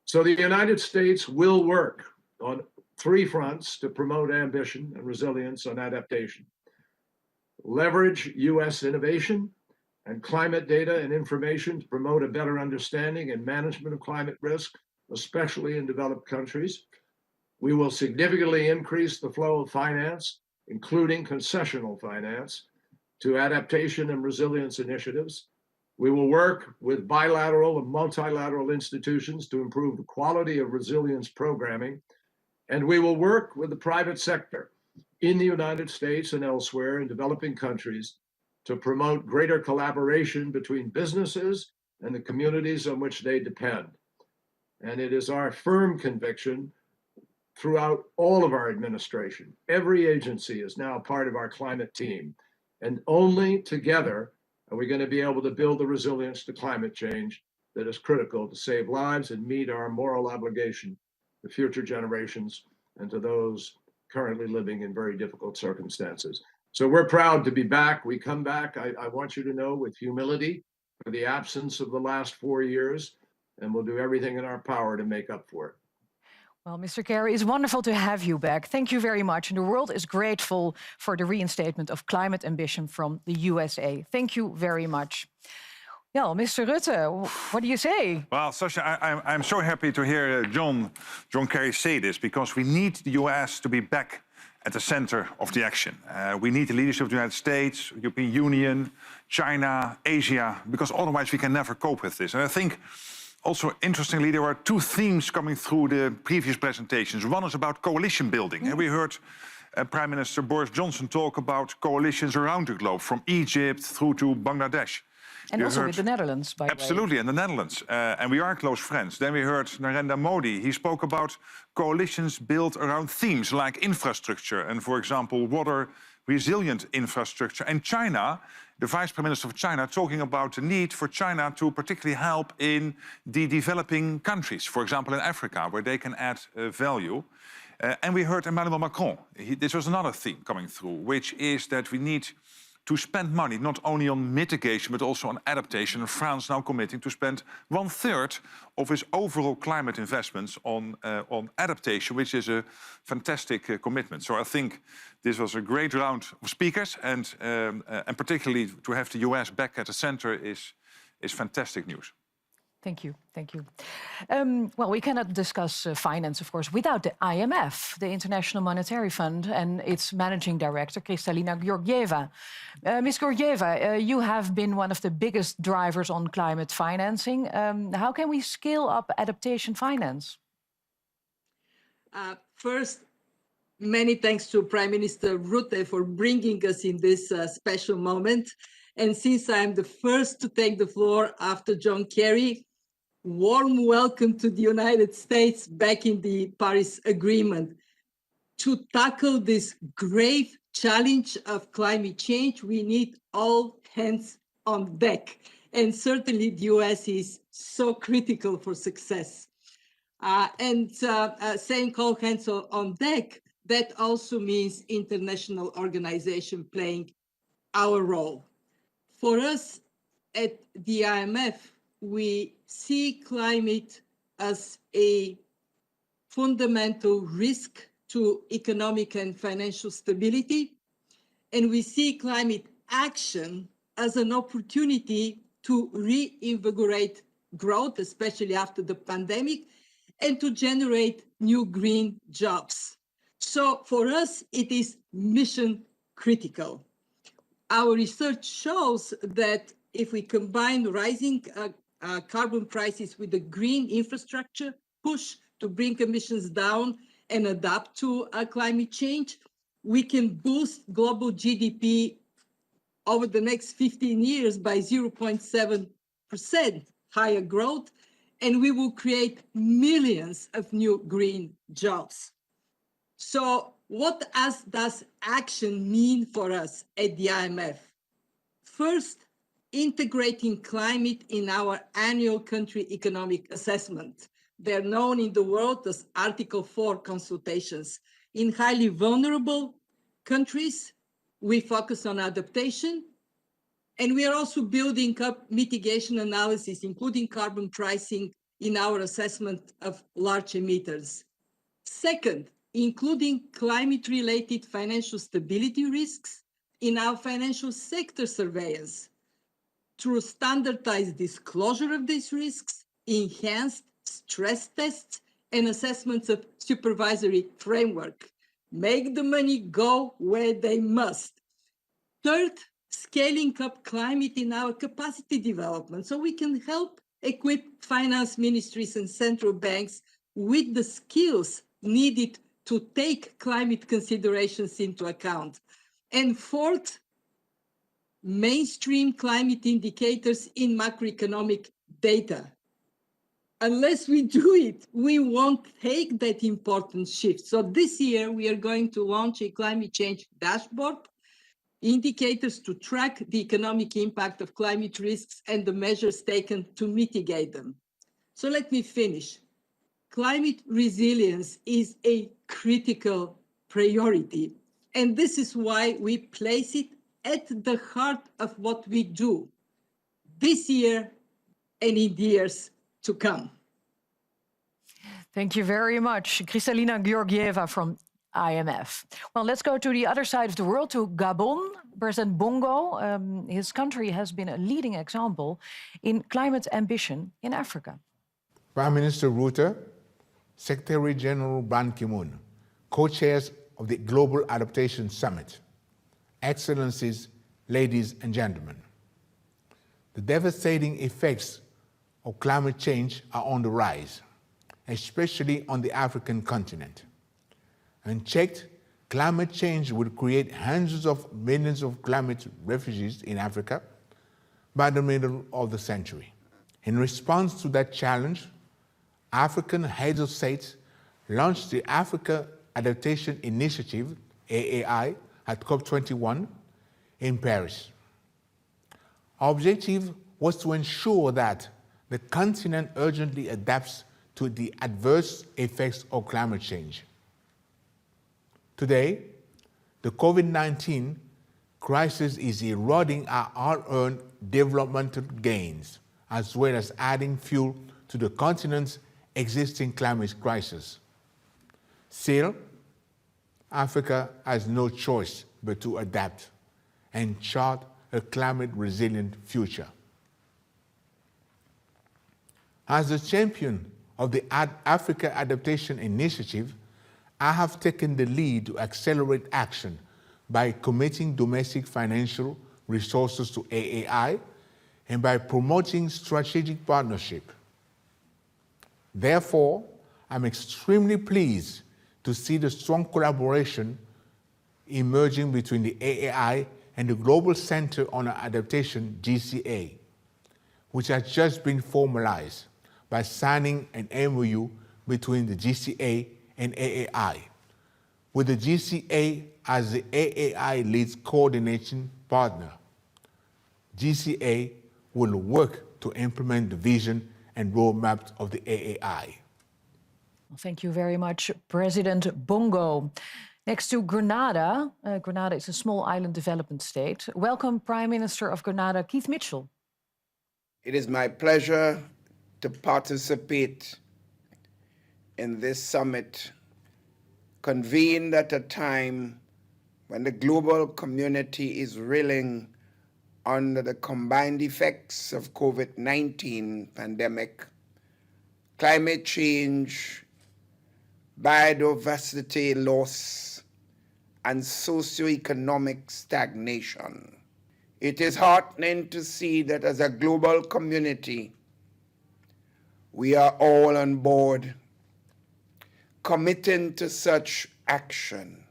So the United States will work on three fronts to promote ambition and resilience on adaptation. Leverage US innovation and climate data and information to promote a better understanding and management of climate risk, especially in developed countries. We will significantly increase the flow of finance, including concessional finance, to adaptation and resilience initiatives. We will work with bilateral and multilateral institutions to improve the quality of resilience programming, and we will work with the private sector in the United States and elsewhere in developing countries to promote greater collaboration between businesses and the communities on which they depend. And it is our firm conviction throughout all of our administration, every agency is now part of our climate team, and only together are we going to be able to build the resilience to climate change that is critical to save lives and meet our moral obligation to future generations and to those currently living in very difficult circumstances. So we're proud to be back. We come back, I want you to know, with humility for the absence of the last 4 years, and we'll do everything in our power to make up for it. Well, Mr. Kerry, it's wonderful to have you back. Thank you very much. And the world is grateful for the reinstatement of climate ambition from the USA. Thank you very much. Yeah, Mr. Rutte, what do you say? Well, Sasha, I'm so happy to hear John Kerry say this, because we need the US to be back at the center of the action. We need the leadership of the United States, European Union, China, Asia, because otherwise we can never cope with this. And I think also, interestingly, there are two themes coming through the previous presentations. One is about coalition building. And we heard Prime Minister Boris Johnson talk about coalitions around the globe, from Egypt through to Bangladesh. And also with the Netherlands, by the way. Absolutely, and the Netherlands. And we are close friends. Then we heard Narendra Modi. He spoke about coalitions built around themes like infrastructure and, for example, water-resilient infrastructure. And China, the Vice Prime Minister of China, talking about the need for China to particularly help in the developing countries, for example, in Africa, where they can add value. And we heard Emmanuel Macron. This was another theme coming through, which is that we need to spend money not only on mitigation, but also on adaptation. And France now committing to spend 1/3 of its overall climate investments on adaptation, which is a fantastic commitment. So I think this was a great round of speakers, and particularly to have the US back at the center is fantastic news. Thank you, thank you. Well, we cannot discuss finance, of course, without the IMF, the International Monetary Fund, and its managing director, Kristalina Georgieva. Ms. Georgieva, you have been one of the biggest drivers on climate financing. How can we scale up adaptation finance? First, many thanks to Prime Minister Rutte for bringing us in this special moment. And since I'm the first to take the floor after John Kerry, warm welcome to the United States back in the Paris Agreement. To tackle this grave challenge of climate change, we need all hands on deck. And certainly the US is so critical for success. Saying all hands on deck, that also means international organization playing our role. For us at the IMF, we see climate as a fundamental risk to economic and financial stability. And we see climate action as an opportunity to reinvigorate growth, especially after the pandemic, and to generate new green jobs. So for us, it is mission critical. Our research shows that if we combine rising carbon prices with the green infrastructure push to bring emissions down and adapt to climate change, we can boost global GDP over the next 15 years by 0.7% higher growth, and we will create millions of new green jobs. So what does action mean for us at the IMF? First, integrating climate in our annual country economic assessment. They're known in the world as Article 4 consultations. In highly vulnerable countries, we focus on adaptation, and we are also building up mitigation analysis, including carbon pricing, in our assessment of large emitters. Second, including climate-related financial stability risks in our financial sector surveillance through standardized disclosure of these risks, enhanced stress tests, and assessments of supervisory framework. Make the money go where they must. Third, scaling up climate in our capacity development so we can help equip finance ministries and central banks with the skills needed to take climate considerations into account. And fourth, mainstream climate indicators in macroeconomic data. Unless we do it, we won't take that important shift. So this year, we are going to launch a climate change dashboard, indicators to track the economic impact of climate risks and the measures taken to mitigate them. So let me finish. Climate resilience is a critical priority, and this is why we place it at the heart of what we do this year and in the years to come. Thank you very much, Kristalina Georgieva from IMF. Well, let's go to the other side of the world, to Gabon. President Bongo, his country has been a leading example in climate ambition in Africa. Prime Minister Rutte, Secretary General Ban Ki-moon, co-chairs of the Global Adaptation Summit. Excellencies, ladies and gentlemen, the devastating effects of climate change are on the rise, especially on the African continent. Unchecked, climate change will create hundreds of millions of climate refugees in Africa by the middle of the century. In response to that challenge, African heads of state launched the Africa Adaptation Initiative, AAI, at COP21 in Paris. Our objective was to ensure that the continent urgently adapts to the adverse effects of climate change. Today, the COVID-19 crisis is eroding our hard-earned developmental gains, as well as adding fuel to the continent's existing climate crisis. Still, Africa has no choice but to adapt and chart a climate-resilient future. As the champion of the Africa Adaptation Initiative, I have taken the lead to accelerate action by committing domestic financial resources to AAI and by promoting strategic partnership. Therefore, I'm extremely pleased to see the strong collaboration emerging between the AAI and the Global Center on Adaptation, GCA, which has just been formalized by signing an MOU between the GCA and AAI, with the GCA as the AAI leads coordination partner. GCA will work to implement the vision and roadmap of the AAI. Thank you very much, President Bongo. Next to Grenada, Grenada is a small island development state. Welcome, Prime Minister of Grenada, Keith Mitchell. It is my pleasure to participate in this summit, convened at a time when the global community is reeling under the combined effects of COVID-19 pandemic, climate change, biodiversity loss, and socioeconomic stagnation. It is heartening to see that as a global community, we are all on board, committing to such action.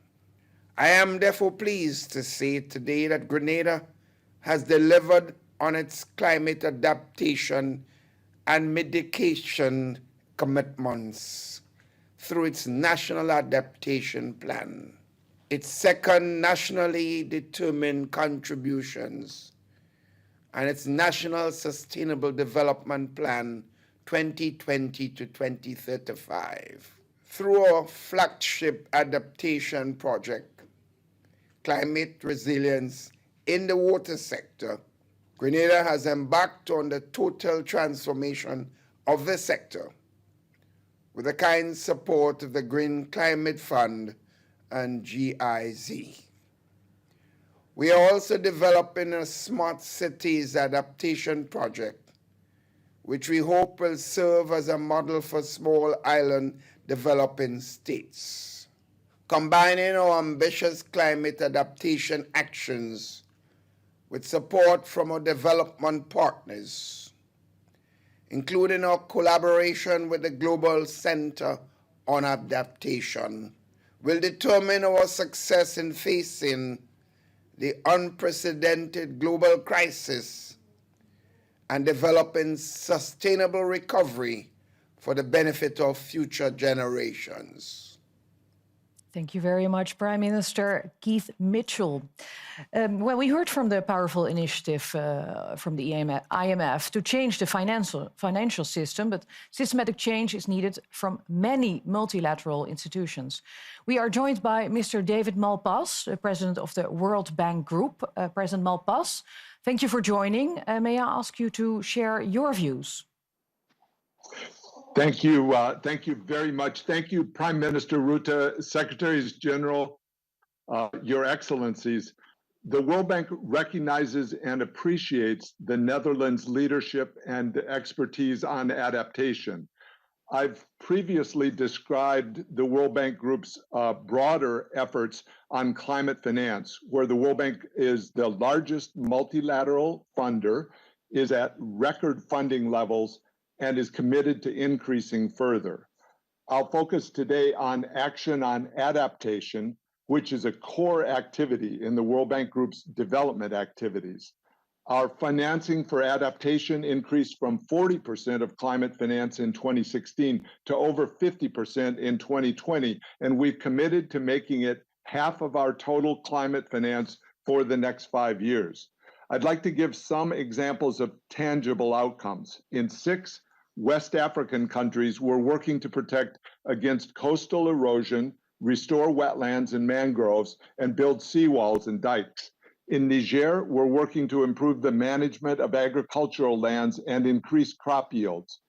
I am therefore pleased to say today that Grenada has delivered on its climate adaptation and mitigation commitments through its National Adaptation Plan, its second nationally determined contributions, and its National Sustainable Development Plan 2020 to 2035. Through our flagship adaptation project, Climate Resilience in the Water Sector, Grenada has embarked on the total transformation of the sector, with the kind support of the Green Climate Fund and GIZ. We are also developing a Smart Cities Adaptation project, which we hope will serve as a model for small island developing states. Combining our ambitious climate adaptation actions with support from our development partners, including our collaboration with the Global Center on Adaptation, will determine our success in facing the unprecedented global crisis and developing sustainable recovery for the benefit of future generations. Thank you very much, Prime Minister Keith Mitchell. Well, we heard from the powerful initiative from the IMF to change the financial system, but systematic change is needed from many multilateral institutions. We are joined by Mr. David Malpass, President of the World Bank Group. President Malpass, thank you for joining. May I ask you to share your views? Thank you very much. Thank you, Prime Minister Rutte, Secretaries General, Your Excellencies. The World Bank recognizes and appreciates the Netherlands' leadership and expertise on adaptation. I've previously described the World Bank Group's broader efforts on climate finance, where the World Bank is the largest multilateral funder, is at record funding levels, and is committed to increasing further. I'll focus today on action on adaptation, which is a core activity in the World Bank Group's development activities. Our financing for adaptation increased from 40% of climate finance in 2016 to over 50% in 2020, and we've committed to making it half of our total climate finance for the next 5 years. I'd like to give some examples of tangible outcomes. In 6 West African countries, we're working to protect against coastal erosion, restore wetlands and mangroves, and build seawalls and dikes. In Niger, we're working to improve the management of agricultural lands and increase crop yields.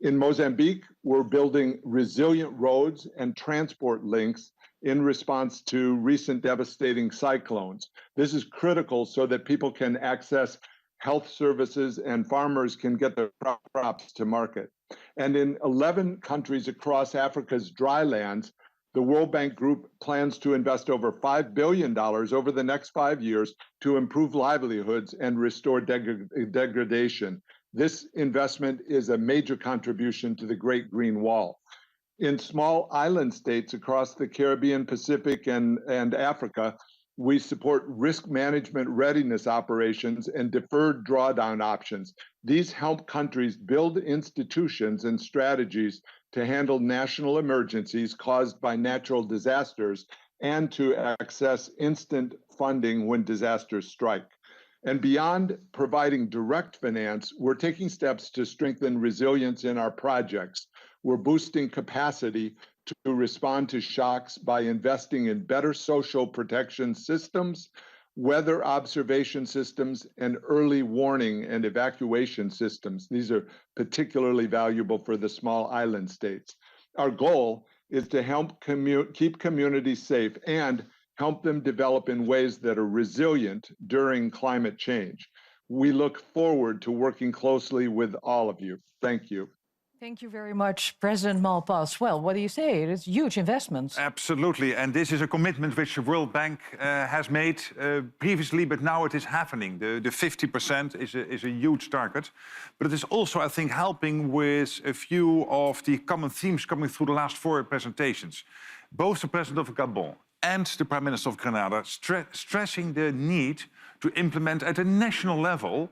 In Mozambique, we're building resilient roads and transport links in response to recent devastating cyclones. This is critical so that people can access health services and farmers can get their crops to market. And in 11 countries across Africa's dry lands, the World Bank Group plans to invest over $5 billion over the next 5 years to improve livelihoods and restore degradation. This investment is a major contribution to the Great Green Wall. In small island states across the Caribbean, Pacific, and Africa, we support risk management readiness operations and deferred drawdown options. These help countries build institutions and strategies to handle national emergencies caused by natural disasters and to access instant funding when disasters strike. And beyond providing direct finance, we're taking steps to strengthen resilience in our projects. We're boosting capacity to respond to shocks by investing in better social protection systems, weather observation systems, and early warning and evacuation systems. These are particularly valuable for the small island states. Our goal is to help keep communities safe and help them develop in ways that are resilient during climate change. We look forward to working closely with all of you. Thank you. Thank you very much, President Malpass. Well, what do you say? It's huge investments. Absolutely, and this is a commitment which the World Bank has made previously, but now it is happening. The 50% is a huge target, but it is also, I think, helping with a few of the common themes coming through the last 4 presentations. Both the President of Gabon and the Prime Minister of Grenada stressing the need to implement at a national level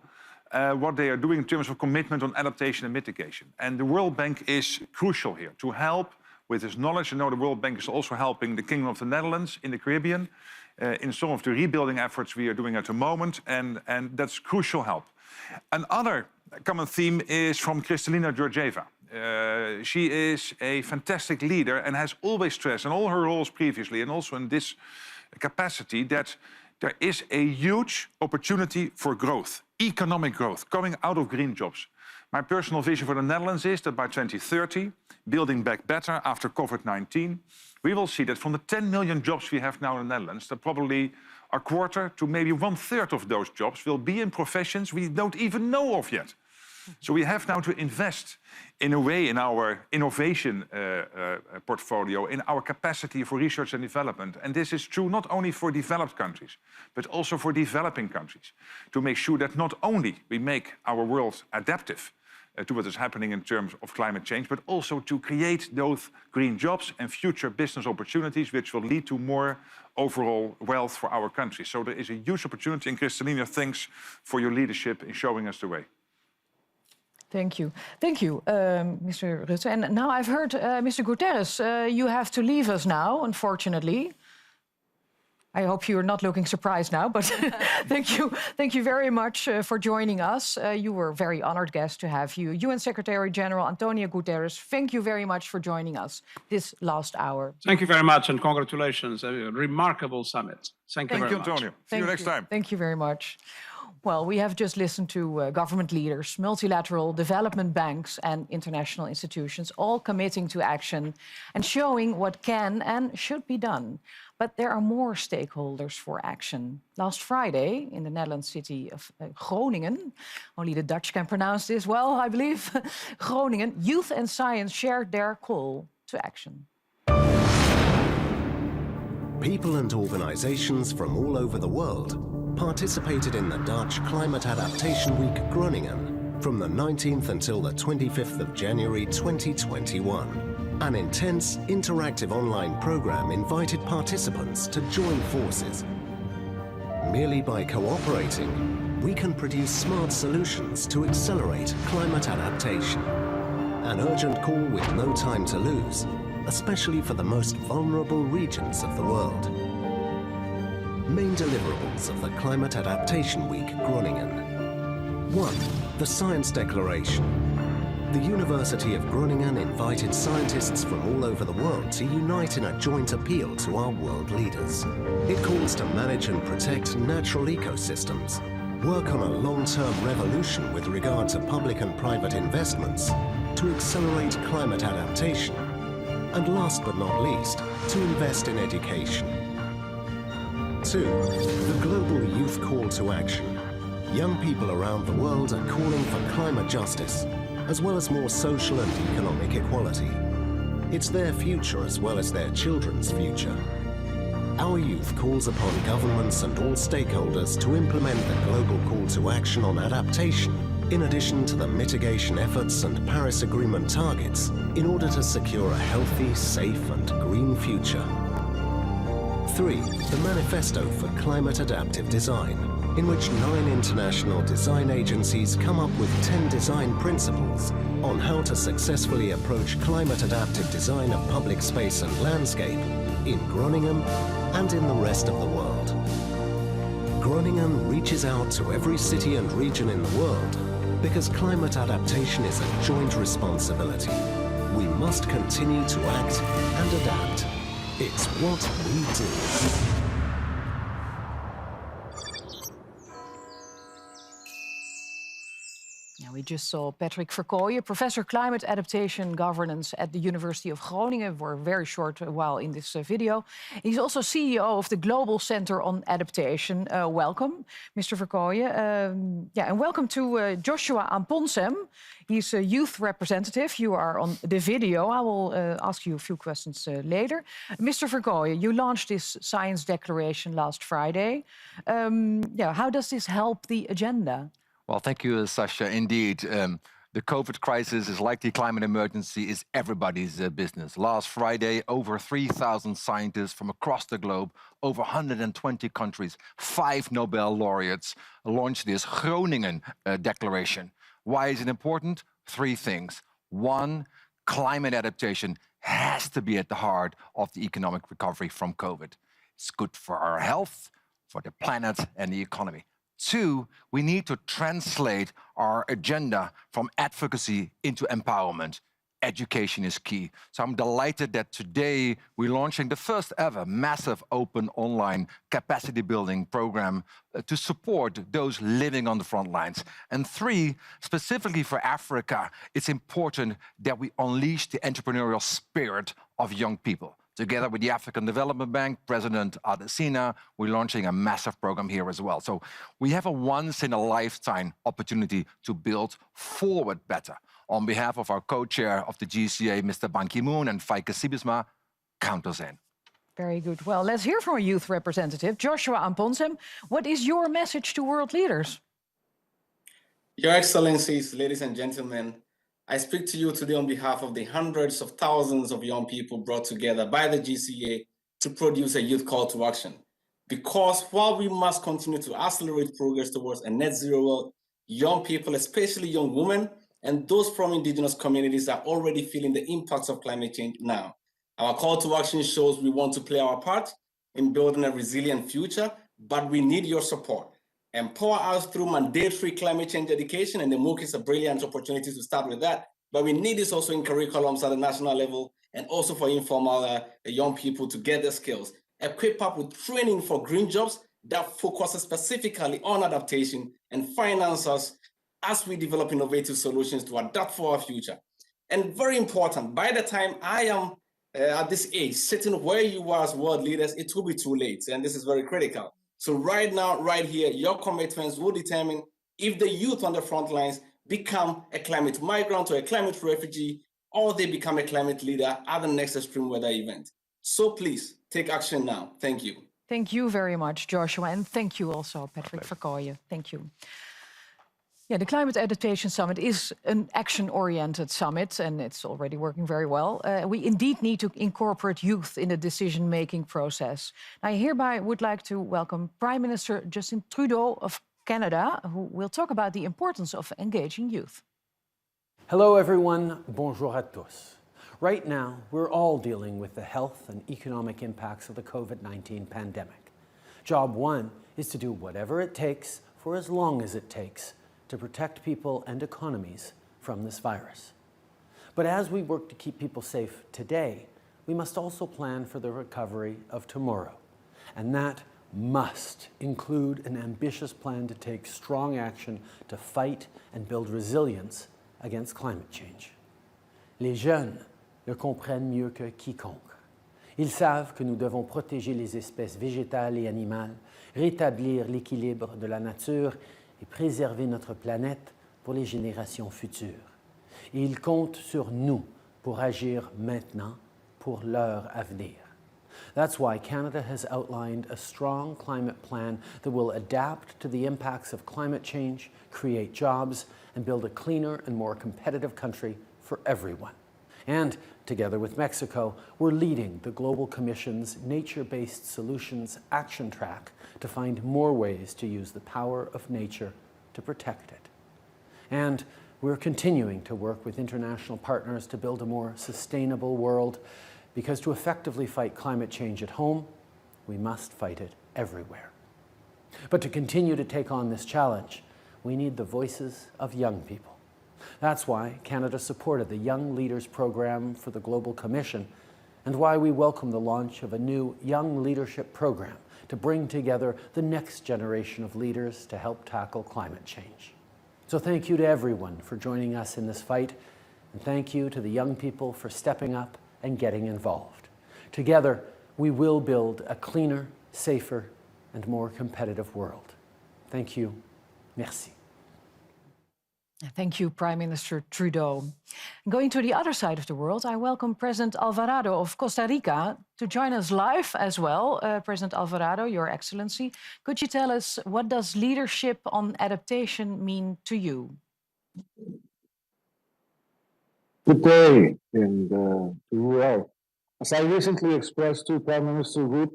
what they are doing in terms of commitment on adaptation and mitigation. And the World Bank is crucial here to help with this knowledge. You know, the World Bank is also helping the Kingdom of the Netherlands in the Caribbean in some of the rebuilding efforts we are doing at the moment, and that's crucial help. Another common theme is from Kristalina Georgieva. She is a fantastic leader and has always stressed in all her roles previously and also in this capacity that There is a huge opportunity for growth, economic growth, coming out of green jobs. My personal vision for the Netherlands is that by 2030, building back better after COVID-19, we will see that from the 10 million jobs we have now in the Netherlands, that probably a quarter to maybe 1/3 of those jobs will be in professions we don't even know of yet. So we have now to invest in a way in our innovation portfolio, in our capacity for research and development. And this is true not only for developed countries, but also for developing countries, to make sure that not only we make our world adaptive to what is happening in terms of climate change, but also to create those green jobs and future business opportunities, which will lead to more overall wealth for our country. So there is a huge opportunity, and Kristalina, thanks for your leadership in showing us the way. Thank you. Thank you, Mr. Rutte. And now I've heard, Mr. Gutteres, you have to leave us now, unfortunately. I hope you're not looking surprised now, but thank you very much for joining us. You were a very honored guest to have you. UN Secretary General Antonio Guterres, thank you very much for joining us this last hour. Thank you very much and congratulations. A remarkable summit. Thank you very much. Antonio. See you next time. Thank you very much. Well, we have just listened to government leaders, multilateral development banks and international institutions, all committing to action and showing what can and should be done. But there are more stakeholders for action. Last Friday, in the Netherlands city of Groningen, only the Dutch can pronounce this well, I believe, Groningen, youth and science shared their call to action. People and organizations from all over the world participated in the Dutch Climate Adaptation Week Groningen from the 19th until the 25th of January 2021. An intense, interactive online program invited participants to join forces. Merely by cooperating, we can produce smart solutions to accelerate climate adaptation. An urgent call with no time to lose, especially for the most vulnerable regions of the world. Main deliverables of the Climate Adaptation Week Groningen. 1. The Science Declaration. The University of Groningen invited scientists from all over the world to unite in a joint appeal to our world leaders. It calls to manage and protect natural ecosystems, work on a long-term revolution with regard to public and private investments, to accelerate climate adaptation, and last but not least, to invest in education. 2. The Global Youth Call to Action. Young people around the world are calling for climate justice, as well as more social and economic equality. It's their future as well as their children's future. Our youth calls upon governments and all stakeholders to implement the global call to action on adaptation, in addition to the mitigation efforts and Paris Agreement targets, in order to secure a healthy, safe and green future. 3. The Manifesto for Climate Adaptive Design, in which 9 international design agencies come up with 10 design principles on how to successfully approach climate adaptive design of public space and landscape in Groningen and in the rest of the world. Groningen reaches out to every city and region in the world because climate adaptation is a joint responsibility. We must continue to act and adapt. It's what we do. We just saw Patrick Verkooyen, Professor Climate Adaptation Governance at the University of Groningen for a very short while in this video. He's also CEO of the Global Center on Adaptation. Welcome, Mr. Verkooyen. And welcome to Joshua Amponsem. He's a youth representative. You are on the video. I will ask you a few questions later. Mr. Verkooyen, you launched this science declaration last Friday. How does this help the agenda? Well, thank you, Sasha. Indeed, the COVID crisis is like the climate emergency is everybody's business. Last Friday, over 3,000 scientists from across the globe, over 120 countries, 5 Nobel laureates launched this Groningen declaration. Why is it important? 3 things. 1, climate adaptation has to be at the heart of the economic recovery from COVID. It's good for our health, for the planet and the economy. 2, we need to translate our agenda from advocacy into empowerment. education is key. So I'm delighted that today we're launching the first ever massive open online capacity building program to support those living on the front lines. And 3, specifically for Africa, it's important that we unleash the entrepreneurial spirit of young people. Together with the African Development Bank, President Adesina, we're launching a massive program here as well. So we have a once-in-a-lifetime opportunity to build forward better. On behalf of our co-chair of the GCA, Mr. Ban Ki-moon, and Feike Sijbesma, count us in. Very good. Well, let's hear from a youth representative, Joshua Amponsem. What is your message to world leaders? Your Excellencies, ladies and gentlemen, I speak to you today on behalf of the hundreds of thousands of young people brought together by the GCA to produce a youth call to action. Because while we must continue to accelerate progress towards a net zero world, young people, especially young women, and those from indigenous communities are already feeling the impacts of climate change now. Our call to action shows we want to play our part in building a resilient future, but we need your support. Empower us through mandatory climate change education, and the MOOC is a brilliant opportunity to start with that. But we need this also in curriculums at the national level and also for informal young people to get their skills. Equip up with training for green jobs that focuses specifically on adaptation and finance us as we develop innovative solutions to adapt for our future. And very important, by the time I am at this age, sitting where you are as world leaders, it will be too late. And this is very critical. So right now, right here, your commitments will determine if the youth on the front lines become a climate migrant or a climate refugee, or they become a climate leader at the next extreme weather event. So please take action now. Thank you. Thank you very much, Joshua. And thank you also, Patrick Verkooyen. Thank you. Yeah, the Climate Adaptation Summit is an action-oriented summit, and it's already working very well. We indeed need to incorporate youth in the decision-making process. I hereby would like to welcome Prime Minister Justin Trudeau of Canada, who will talk about the importance of engaging youth. Hello, everyone. Bonjour à tous. Right now, we're all dealing with the health and economic impacts of the COVID-19 pandemic. Job one is to do whatever it takes for as long as it takes to protect people and economies from this virus. But as we work to keep people safe today, we must also plan for the recovery of tomorrow. And that must include an ambitious plan to take strong action to fight and build resilience against climate change. Les jeunes le comprennent mieux que quiconque. Ils savent que nous devons protéger les espèces végétales et animales, rétablir l'équilibre de la nature et préserver notre planète pour les générations futures. Et ils comptent sur nous pour agir maintenant pour leur avenir. That's why Canada has outlined a strong climate plan that will adapt to the impacts of climate change, create jobs, and build a cleaner and more competitive country for everyone. And together with Mexico, we're leading the Global Commission's Nature-Based Solutions Action Track to find more ways to use the power of nature to protect it. And we're continuing to work with international partners to build a more sustainable world, because to effectively fight climate change at home, we must fight it everywhere. But to continue to take on this challenge, we need the voices of young people. That's why Canada supported the Young Leaders Program for the Global Commission, and why we welcome the launch of a new Young Leadership Program to bring together the next generation of leaders to help tackle climate change. So thank you to everyone for joining us in this fight, and thank you to the young people for stepping up and getting involved. Together, we will build a cleaner, safer, and more competitive world. Thank you. Merci. Thank you, Prime Minister Trudeau. Going to the other side of the world, I welcome President Alvarado of Costa Rica to join us live as well. President Alvarado, Your Excellency, could you tell us, what does leadership on adaptation mean to you? Good day, and to you all. As I recently expressed to Prime Minister Rutte,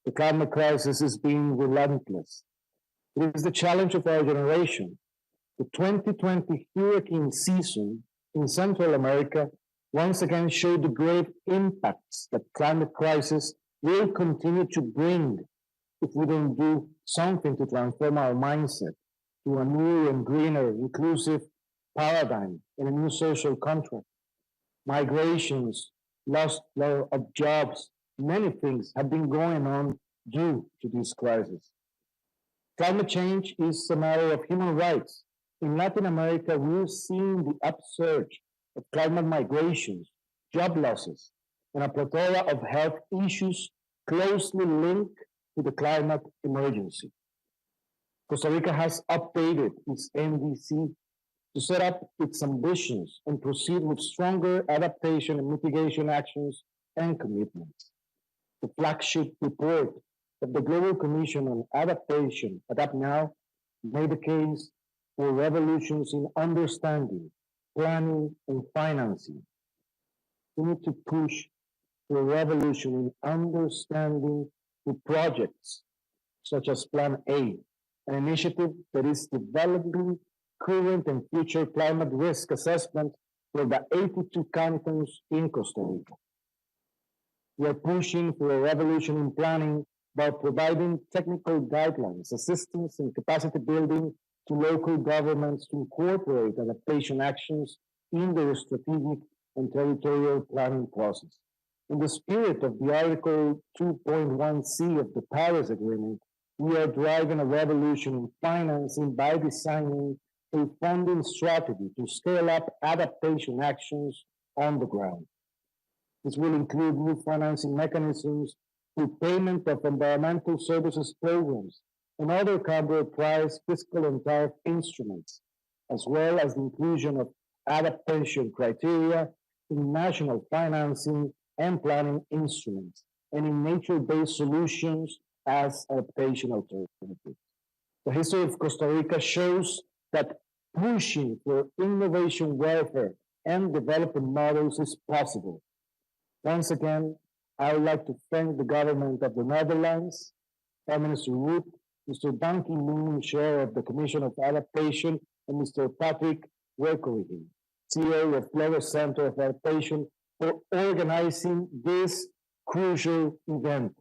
the climate crisis is being relentless. It is the challenge of our generation. The 2020 hurricane season in Central America once again showed the grave impacts that climate crisis will continue to bring if we don't do something to transform our mindset to a new and greener, inclusive paradigm and a new social contract. migrations, loss of jobs, many things have been going on due to this crisis. Climate change is a matter of human rights. In Latin America, we're seeing the upsurge of climate migrations, job losses, and a plethora of health issues closely linked to the climate emergency. Costa Rica has updated its NDC to set up its ambitions and proceed with stronger adaptation and mitigation actions and commitments. The flagship report of the Global Commission on Adaptation, Adapt Now, made the case for revolutions in understanding, planning, and financing. We need to push for a revolution in understanding the projects, such as Plan A, an initiative that is developing current and future climate risk assessment for the 82 cantons in Costa Rica. We are pushing for a revolution in planning by providing technical guidelines, assistance, and capacity building to local governments to incorporate adaptation actions in their strategic and territorial planning process. In the spirit of the Article 2.1c of the Paris Agreement, we are driving a revolution in financing by designing a funding strategy to scale up adaptation actions on the ground. This will include new financing mechanisms through payment of environmental services programs and other counter-price fiscal and tariff instruments, as well as the inclusion of adaptation criteria in national financing and planning instruments and in nature-based solutions as adaptation alternatives. The history of Costa Rica shows that pushing for innovation welfare and development models is possible. Once again, I would like to thank the government of the Netherlands, Prime Minister Rutte, Mr. Ban Ki-moon, Chair of the Commission of Adaptation, and Mr. Patrick Werkeligen, CEO of Global Center of Adaptation, for organizing this crucial event.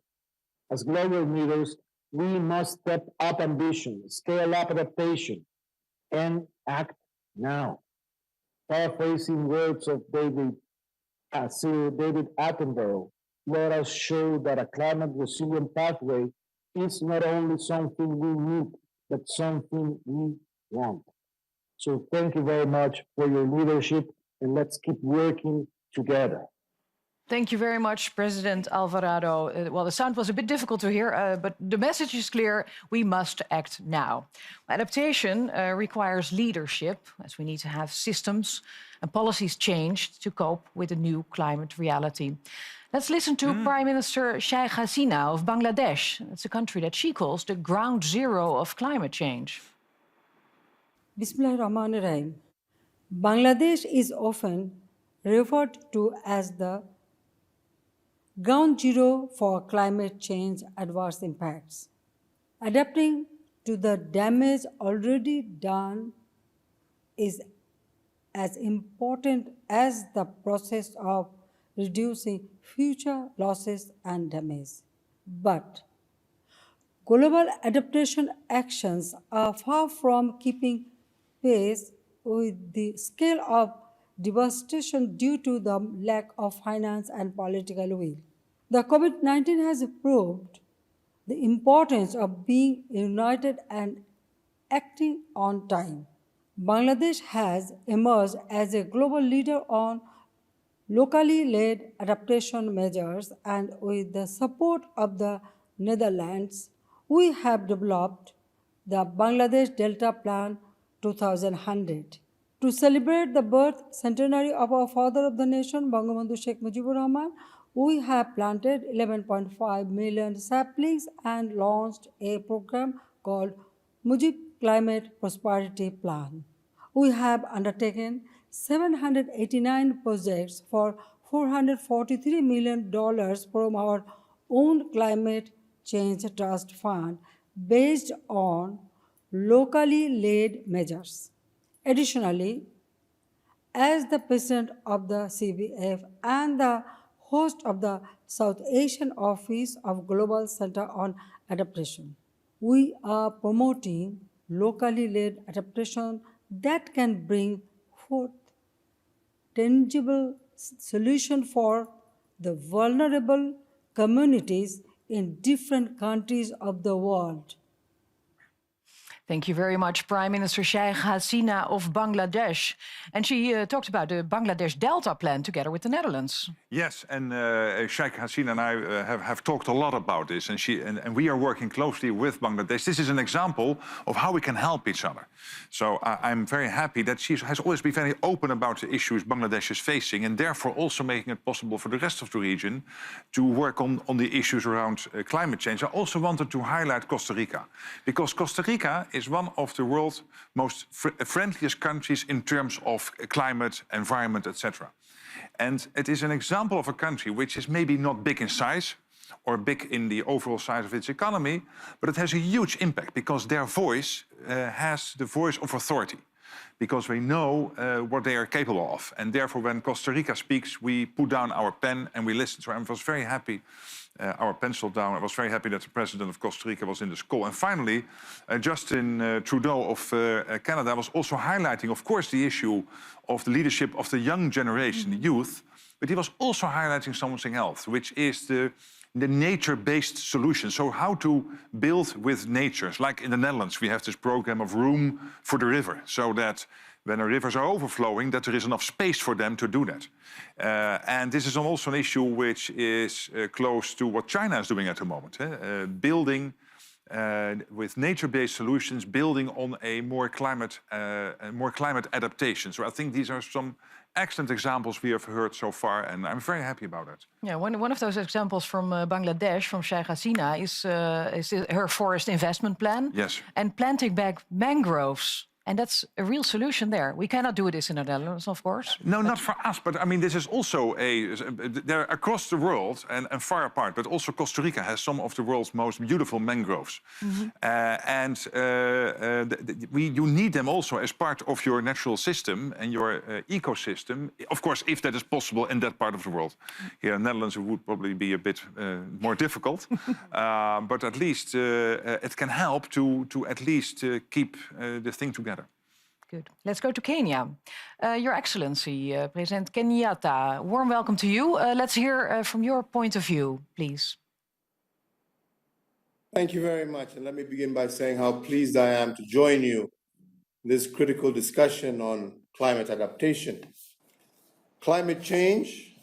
As global leaders, we must step up ambition, scale up adaptation, and act now. Paraphrasing words of Sir David Attenborough, let us show that a climate resilient pathway is not only something we need, but something we want. So thank you very much for your leadership, and let's keep working together. Thank you very much, President Alvarado. Well, the sound was a bit difficult to hear, but the message is clear. We must act now. Adaptation requires leadership, as we need to have systems and policies changed to cope with the new climate reality. Let's listen to Prime Minister Sheikh Hasina of Bangladesh. It's a country that she calls the ground zero of climate change. Bismillahirrahmanirrahim. Bangladesh is often referred to as the ground zero for climate change adverse impacts. Adapting to the damage already done is as important as the process of reducing future losses and damage. But global adaptation actions are far from keeping pace with the scale of devastation due to the lack of finance and political will. The COVID-19 has proved the importance of being united and acting on time. Bangladesh has emerged as a global leader on locally led adaptation measures, and with the support of the Netherlands, we have developed the Bangladesh Delta Plan 2100. To celebrate the birth centenary of our father of the nation, Bangabandhu Sheikh Mujibur Rahman, we have planted 11.5 million saplings and launched a program called Mujib Climate Prosperity Plan. We have undertaken 789 projects for $443 million from our own Climate Change Trust Fund based on locally led measures. Additionally, as the president of the CBF and the host of the South Asian Office of Global Center on Adaptation, we are promoting locally led adaptation that can bring forth tangible solution for the vulnerable communities in different countries of the world. Thank you very much, Prime Minister Sheikh Hasina of Bangladesh. And she talked about the Bangladesh Delta Plan together with the Netherlands. Yes, and Sheikh Hasina and I have talked a lot about this, and we are working closely with Bangladesh. This is an example of how we can help each other. So I'm very happy that she has always been very open about the issues Bangladesh is facing, and therefore also making it possible for the rest of the region to work on the issues around climate change. I also wanted to highlight Costa Rica, because Costa Rica is one of the world's most friendliest countries in terms of climate, environment, etc. And it is an example of a country which is maybe not big in size or big in the overall size of its economy, but it has a huge impact because their voice has the voice of authority, because we know what they are capable of. And therefore, when Costa Rica speaks, we put down our pen and we listen to her. I was very happy, our pencil down. I was very happy that the president of Costa Rica was in this call. And finally, Justin Trudeau of Canada was also highlighting, of course, the issue of the leadership of the young generation, the youth, but he was also highlighting something else, which is the nature-based solution. So how to build with nature. Like in the Netherlands, we have this program of Room for the River, so that when the rivers are overflowing, that there is enough space for them to do that. And this is also an issue which is close to what China is doing at the moment. Building with nature-based solutions, building on a more climate adaptation. So I think these are some excellent examples we have heard so far, and I'm very happy about it. Yeah, one of those examples from Bangladesh, from Sheikh Hasina, is her forest investment plan. Yes. And planting back mangroves. And that's a real solution there. We cannot do this in the Netherlands, of course. No, not for us, but I mean, this is also they're across the world and far apart, but also Costa Rica has some of the world's most beautiful mangroves. Mm-hmm. You need them also as part of your natural system and your ecosystem. Of course, if that is possible in that part of the world. Here in the Netherlands, it would probably be a bit more difficult. But at least it can help to at least keep the thing together. Good. Let's go to Kenya. Your Excellency, President Kenyatta, warm welcome to you. Let's hear from your point of view, please. Thank you very much. And let me begin by saying how pleased I am to join you in this critical discussion on climate adaptation. Climate change,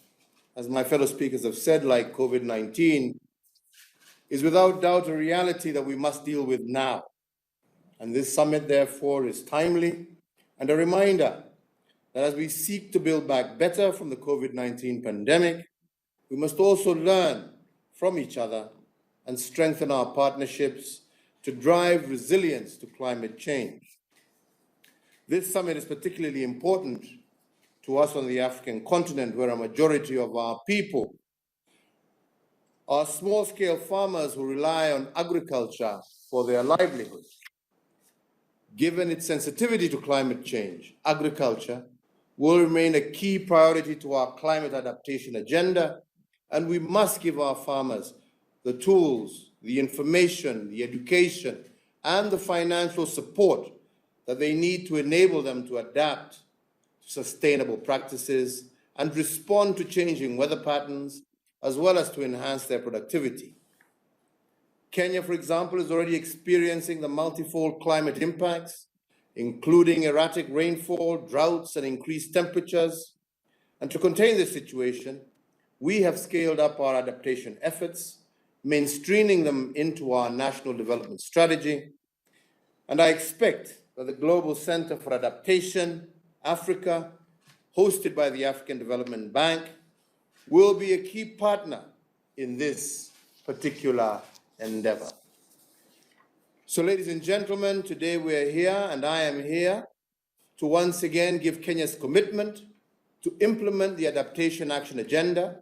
as my fellow speakers have said, like COVID-19, is without doubt a reality that we must deal with now. And this summit, therefore, is timely and a reminder that as we seek to build back better from the COVID-19 pandemic, we must also learn from each other and strengthen our partnerships to drive resilience to climate change. This summit is particularly important to us on the African continent, where a majority of our people are small-scale farmers who rely on agriculture for their livelihood. Given its sensitivity to climate change, agriculture will remain a key priority to our climate adaptation agenda, and we must give our farmers the tools, the information, the education, and the financial support that they need to enable them to adapt to sustainable practices and respond to changing weather patterns, as well as to enhance their productivity. Kenya, for example, is already experiencing the multifold climate impacts, including erratic rainfall, droughts, and increased temperatures. And to contain this situation, we have scaled up our adaptation efforts, mainstreaming them into our national development strategy. And I expect that the Global Center for Adaptation, Africa, hosted by the African Development Bank, will be a key partner in this particular endeavor. So, ladies and gentlemen, today we are here, and I am here to once again give Kenya's commitment to implement the Adaptation Action Agenda,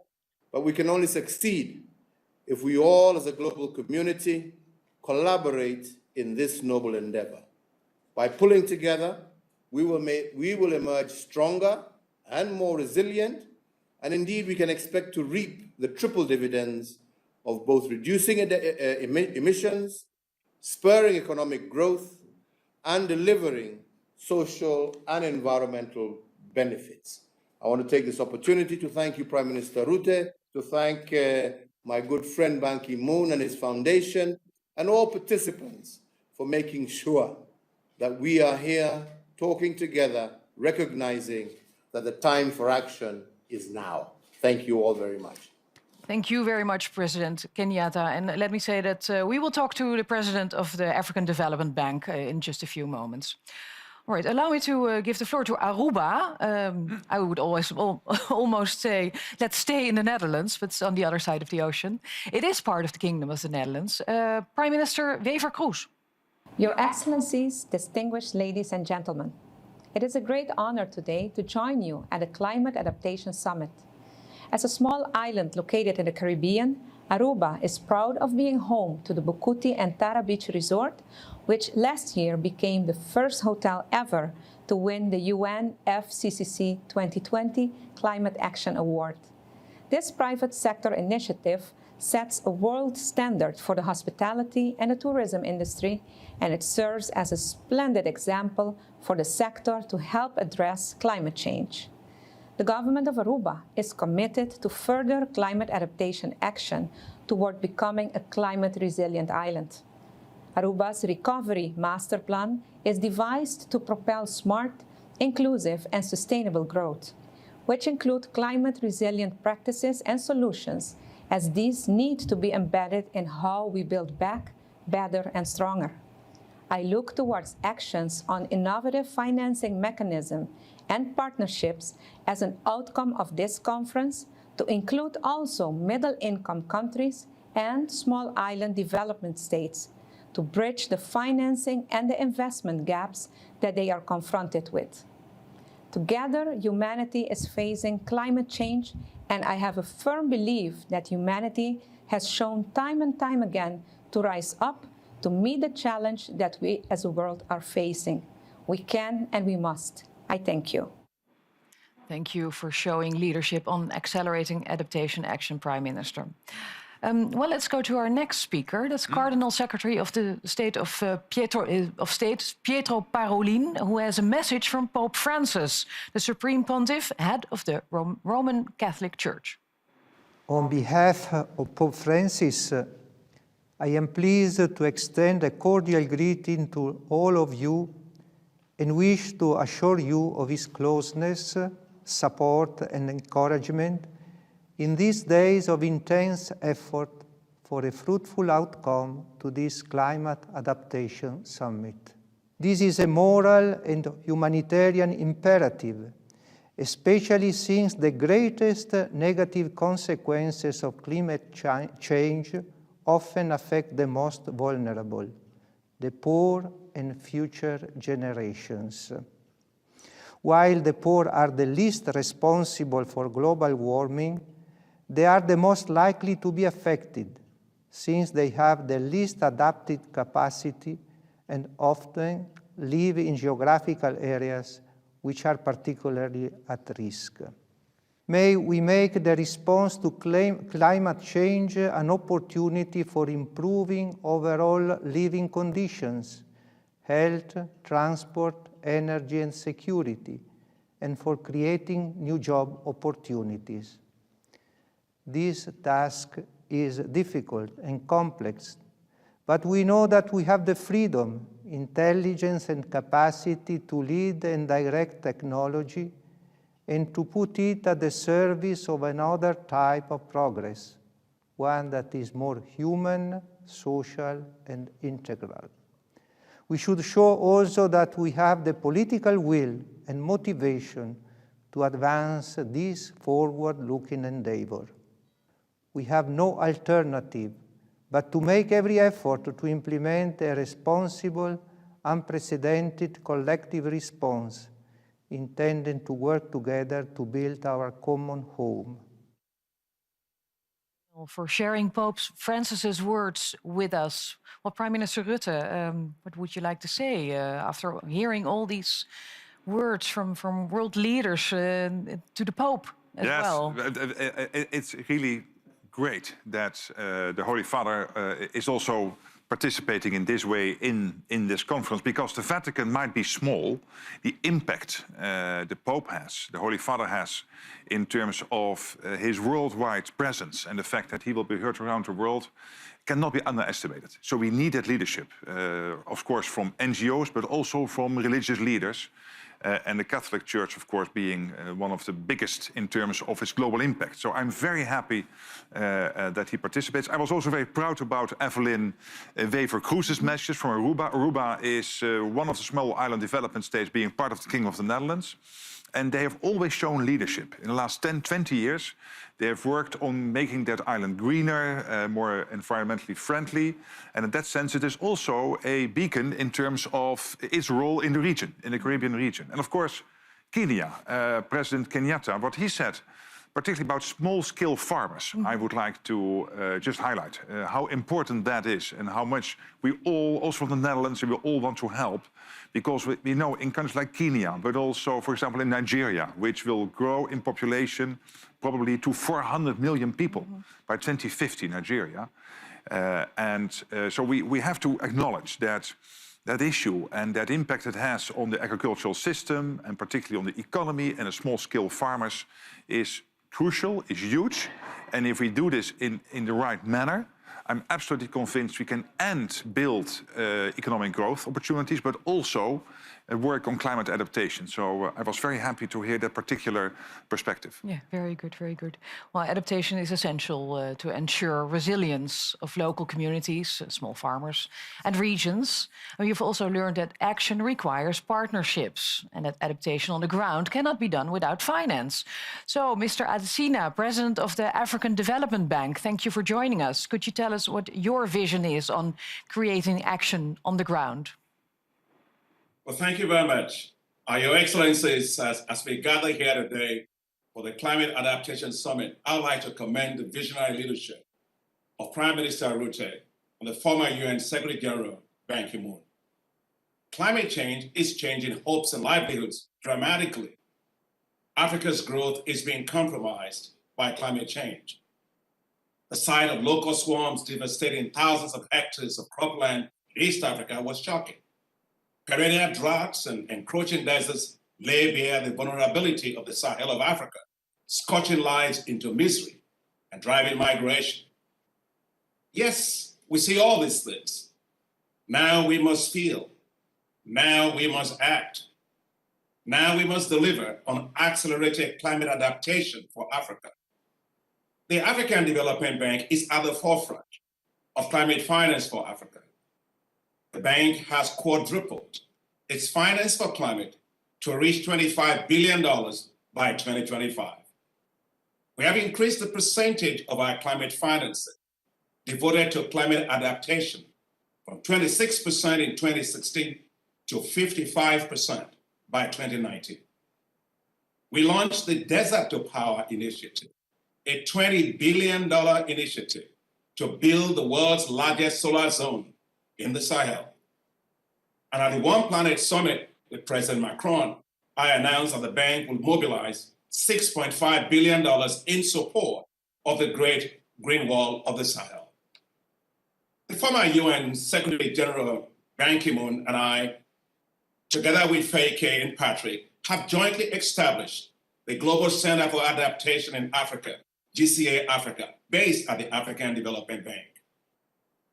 but we can only succeed if we all as a global community collaborate in this noble endeavor. By pulling together, we will emerge stronger and more resilient, and indeed we can expect to reap the triple dividends of both reducing emissions, spurring economic growth, and delivering social and environmental benefits. I want to take this opportunity to thank you, Prime Minister Rutte, to thank my good friend Ban Ki-moon and his foundation, and all participants for making sure that we are here talking together, recognizing that the time for action is now. Thank you all very much. Thank you very much, President Kenyatta. And let me say that we will talk to the President of the African Development Bank in just a few moments. All right, allow me to give the floor to Aruba. I would almost say, let's stay in the Netherlands, but it's on the other side of the ocean. It is part of the Kingdom of the Netherlands. Prime Minister Wever-Kroes. Your Excellencies, distinguished ladies and gentlemen, it is a great honor today to join you at the Climate Adaptation Summit. As a small island located in the Caribbean, Aruba is proud of being home to the Bukuti and Tara Beach Resort, which last year became the first hotel ever to win the UN FCCC 2020 Climate Action Award. This private sector initiative sets a world standard for the hospitality and the tourism industry, and it serves as a splendid example for the sector to help address climate change. The government of Aruba is committed to further climate adaptation action toward becoming a climate-resilient island. Aruba's Recovery Master Plan is devised to propel smart, inclusive, and sustainable growth, which include climate-resilient practices and solutions, as these need to be embedded in how we build back better and stronger. I look towards actions on innovative financing mechanisms and partnerships as an outcome of this conference to include also middle-income countries and small island development states to bridge the financing and the investment gaps that they are confronted with. Together, humanity is facing climate change, and I have a firm belief that humanity has shown time and time again to rise up to meet the challenge that we as a world are facing. We can and we must. I thank you. Thank you for showing leadership on accelerating adaptation action, Prime Minister. Well, let's go to our next speaker. That's Cardinal Secretary of the State of Pietro Parolin, who has a message from Pope Francis, the Supreme Pontiff, head of the Roman Catholic Church. On behalf of Pope Francis, I am pleased to extend a cordial greeting to all of you and wish to assure you of his closeness, support, and encouragement in these days of intense effort for a fruitful outcome to this Climate Adaptation Summit. This is a moral and humanitarian imperative, especially since the greatest negative consequences of climate change often affect the most vulnerable, the poor and future generations. While the poor are the least responsible for global warming, they are the most likely to be affected, since they have the least adapted capacity and often live in geographical areas which are particularly at risk. May we make the response to climate change an opportunity for improving overall living conditions, health, transport, energy, and security, and for creating new job opportunities. This task is difficult and complex, but we know that we have the freedom, intelligence, and capacity to lead and direct technology and to put it at the service of another type of progress, one that is more human, social, and integral. We should show also that we have the political will and motivation to advance this forward-looking endeavor. We have no alternative but to make every effort to implement a responsible, unprecedented collective response intended to work together to build our common home. For sharing Pope Francis's words with us. Well, Prime Minister Rutte, what would you like to say after hearing all these words from world leaders to the Pope as well? It's really great that the Holy Father is also participating in this way in this conference, because the Vatican might be small. The impact the Pope has, the Holy Father has, in terms of his worldwide presence and the fact that he will be heard around the world cannot be underestimated. So we need that leadership, of course, from NGOs, but also from religious leaders. And the Catholic Church, of course, being one of the biggest in terms of its global impact. So I'm very happy that he participates. I was also very proud about Evelyn Wever-Kroes's message from Aruba. Aruba is one of the small island development states being part of the Kingdom of the Netherlands. And they have always shown leadership. In the last 10, 20 years, they have worked on making that island greener, more environmentally friendly. And in that sense, it is also a beacon in terms of its role in the region, in the Caribbean region. And of course, Kenya, President Kenyatta, what he said, particularly about small-scale farmers, I would like to just highlight how important that is and how much we all, also from the Netherlands, we all want to help. Because we know in countries like Kenya, but also, for example, in Nigeria, which will grow in population probably to 400 million people by 2050, Nigeria. So we have to acknowledge that issue and that impact it has on the agricultural system and particularly on the economy and the small-scale farmers is crucial, is huge. And if we do this in the right manner, I'm absolutely convinced we can build economic growth opportunities, but also work on climate adaptation. So I was very happy to hear that particular perspective. Yeah, very good, very good. Well, adaptation is essential to ensure resilience of local communities, small farmers and regions. And you've also learned that action requires partnerships and that adaptation on the ground cannot be done without finance. So, Mr. Adesina, President of the African Development Bank, thank you for joining us. Could you tell us what your vision is on creating action on the ground? Well, thank you very much. Your Excellencies, as we gather here today for the Climate Adaptation Summit, I would like to commend the visionary leadership of Prime Minister Rutte and the former UN Secretary General Ban Ki-moon. Climate change is changing hopes and livelihoods dramatically. Africa's growth is being compromised by climate change. The sight of locust swarms devastating thousands of hectares of cropland in East Africa was shocking. Perennial droughts and encroaching deserts lay bare the vulnerability of the Sahel of Africa, scorching lives into misery and driving migration. Yes, we see all these things. Now we must feel. Now we must act. Now we must deliver on accelerated climate adaptation for Africa. The African Development Bank is at the forefront of climate finance for Africa. The bank has quadrupled its finance for climate to reach $25 billion by 2025. We have increased the percentage of our climate financing devoted to climate adaptation from 26% in 2016 to 55% by 2019. We launched the Desert to Power Initiative, a $20 billion initiative to build the world's largest solar zone in the Sahel. And at the One Planet Summit with President Macron, I announced that the bank will mobilize $6.5 billion in support of the Great Green Wall of the Sahel. The former UN Secretary General Ban Ki-moon and I, together with Faye Kay and Patrick, have jointly established the Global Center for Adaptation in Africa, GCA Africa, based at the African Development Bank.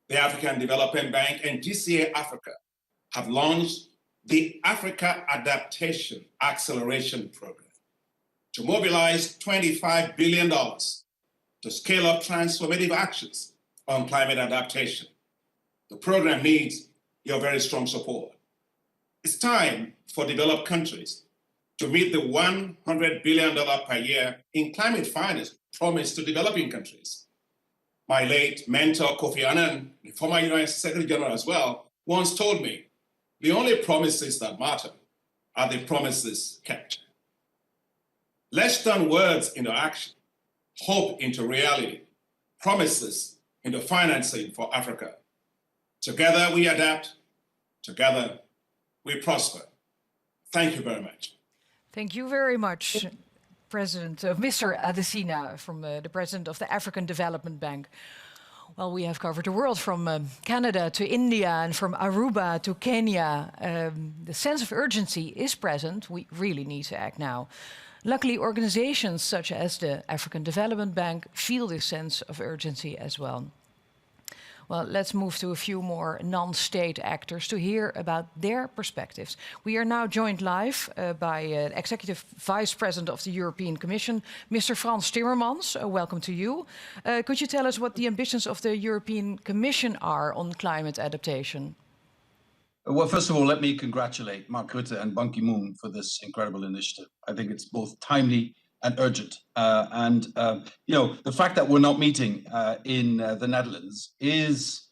The African Development Bank and GCA Africa have launched the Africa Adaptation Acceleration Program to mobilize $25 billion to scale up transformative actions on climate adaptation. The program needs your very strong support. It's time for developed countries to meet the $100 billion per year in climate finance promised to developing countries. My late mentor, Kofi Annan, the former UN Secretary General as well, once told me, the only promises that matter are the promises kept. Let's turn words into action, hope into reality, promises into financing for Africa. Together we adapt, together we prosper. Thank you very much. Thank you very much, President, Mr. Adesina, from the President of the African Development Bank. Well, we have covered the world from Canada to India and from Aruba to Kenya. The sense of urgency is present. We really need to act now. Luckily, organizations such as the African Development Bank feel this sense of urgency as well. Well, let's move to a few more non-state actors to hear about their perspectives. We are now joined live by Executive Vice President of the European Commission, Mr. Frans Timmermans. Welcome to you. Could you tell us what the ambitions of the European Commission are on climate adaptation? Well, first of all, let me congratulate Mark Rutte and Ban Ki-moon for this incredible initiative. I think it's both timely and urgent. The fact that we're not meeting in the Netherlands is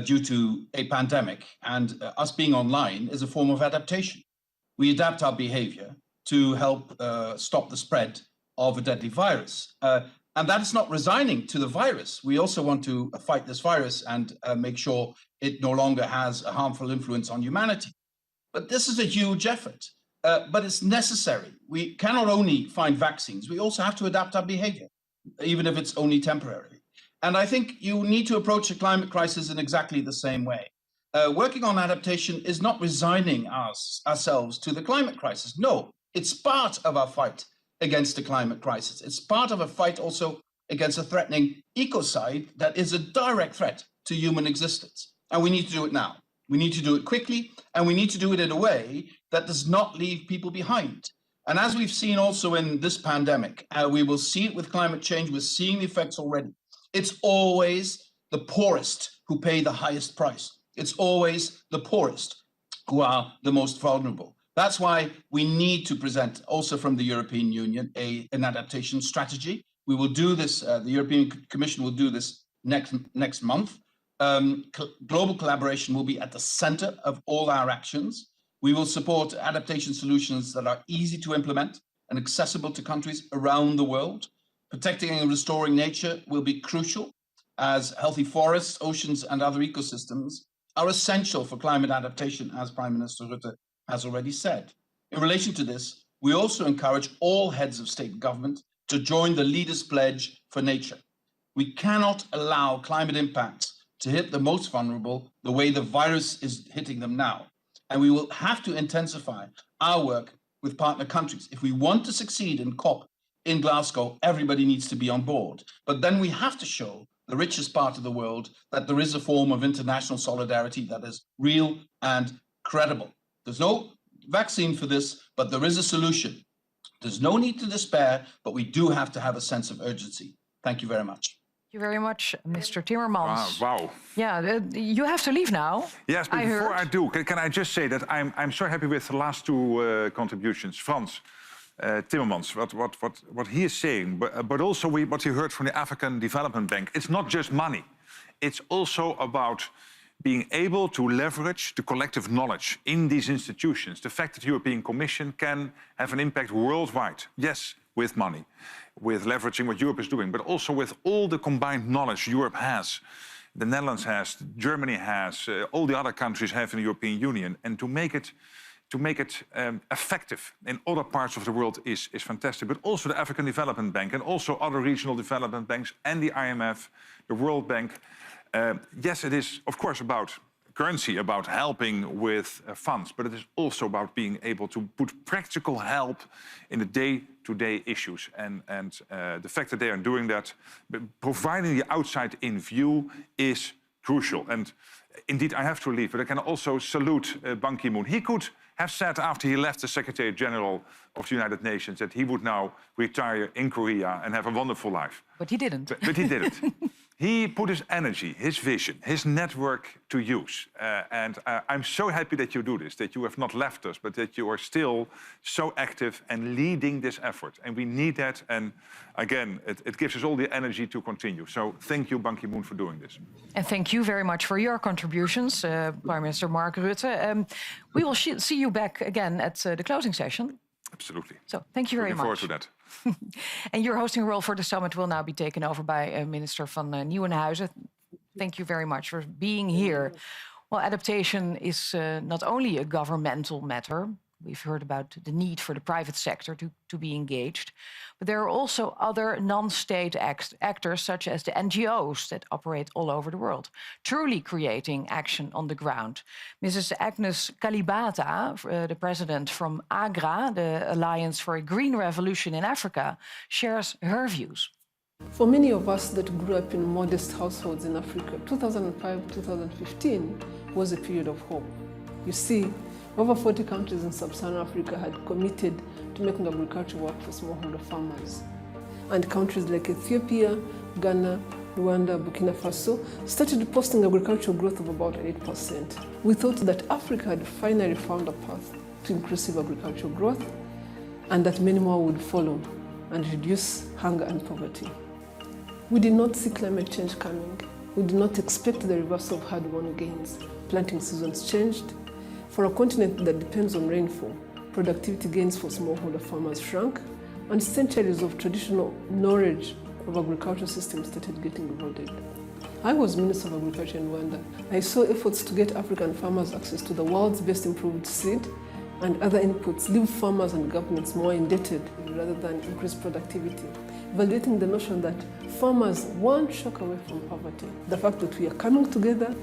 due to a pandemic, and us being online is a form of adaptation. We adapt our behavior to help stop the spread of a deadly virus. And that is not resigning to the virus. We also want to fight this virus and make sure it no longer has a harmful influence on humanity. But this is a huge effort. But it's necessary. We cannot only find vaccines, we also have to adapt our behavior, even if it's only temporary. And I think you need to approach the climate crisis in exactly the same way. Working on adaptation is not resigning ourselves to the climate crisis. No, it's part of our fight against the climate crisis. It's part of a fight also against a threatening ecocide that is a direct threat to human existence. And we need to do it now. We need to do it quickly, and we need to do it in a way that does not leave people behind. And as we've seen also in this pandemic, we will see it with climate change. We're seeing the effects already. It's always the poorest who pay the highest price. It's always the poorest who are the most vulnerable. That's why we need to present also from the European Union an adaptation strategy. We will do this, the European Commission will do this next month. Global collaboration will be at the center of all our actions. We will support adaptation solutions that are easy to implement and accessible to countries around the world. Protecting and restoring nature will be crucial, as healthy forests, oceans, and other ecosystems are essential for climate adaptation, as Prime Minister Rutte has already said. In relation to this, we also encourage all heads of state and government to join the Leaders' Pledge for Nature. We cannot allow climate impacts to hit the most vulnerable the way the virus is hitting them now. And we will have to intensify our work with partner countries. If we want to succeed in COP in Glasgow, everybody needs to be on board. But then we have to show the richest part of the world that there is a form of international solidarity that is real and credible. There's no vaccine for this, but there is a solution. There's no need to despair, but we do have to have a sense of urgency. Thank you very much. Thank you very much, Mr. Timmermans. Wow. Yeah, you have to leave now. Yes, but before I do, can I just say that I'm so happy with the last two contributions. Frans Timmermans, what he is saying, but also what you heard from the African Development Bank. It's not just money. It's also about being able to leverage the collective knowledge in these institutions. The fact that the European Commission can have an impact worldwide. Yes, with money, with leveraging what Europe is doing, but also with all the combined knowledge Europe has, the Netherlands has, Germany has, all the other countries have in the European Union, and to make it effective in other parts of the world is fantastic. But also the African Development Bank and also other regional development banks and the IMF, the World Bank. Yes, it is, of course, about currency, about helping with funds, but it is also about being able to put practical help in the day-to-day issues. And the fact that they are doing that, providing the outside-in view, is crucial. And indeed, I have to leave, but I can also salute Ban Ki-moon. He could have said after he left the Secretary General of the United Nations that he would now retire in Korea and have a wonderful life. But he didn't. But he didn't. He put his energy, his vision, his network to use. And I'm so happy that you do this, that you have not left us, but that you are still so active and leading this effort. And we need that. And again, it gives us all the energy to continue. So thank you, Ban Ki-moon, for doing this. And thank you very much for your contributions, Prime Minister Mark Rutte. We will see you back again at the closing session. Absolutely. So thank you very much. Looking forward to that. And your hosting role for the summit will now be taken over by Minister van Nieuwenhuizen. Thank you very much for being here. Well, adaptation is not only a governmental matter, We've heard about the need for the private sector to be engaged. But there are also other non-state actors, such as the NGOs that operate all over the world, truly creating action on the ground. Mrs. Agnes Kalibata, the president from AGRA, the Alliance for a Green Revolution in Africa, shares her views. For many of us that grew up in modest households in Africa, 2005-2015 was a period of hope. You see, over 40 countries in sub-Saharan Africa had committed to making agriculture work for smallholder farmers. And countries like Ethiopia, Ghana, Rwanda, Burkina Faso started posting agricultural growth of about 8%. We thought that Africa had finally found a path to inclusive agricultural growth and that many more would follow and reduce hunger and poverty. We did not see climate change coming. We did not expect the reversal of hard-won gains. Planting seasons changed. For a continent that depends on rainfall, productivity gains for smallholder farmers shrank, and centuries of traditional knowledge of agricultural systems started getting eroded. I was Minister of Agriculture in Rwanda. I saw efforts to get African farmers access to the world's best improved seed and other inputs leave farmers and governments more indebted rather than increase productivity, validating the notion that farmers one shock away from poverty. The fact that we are coming together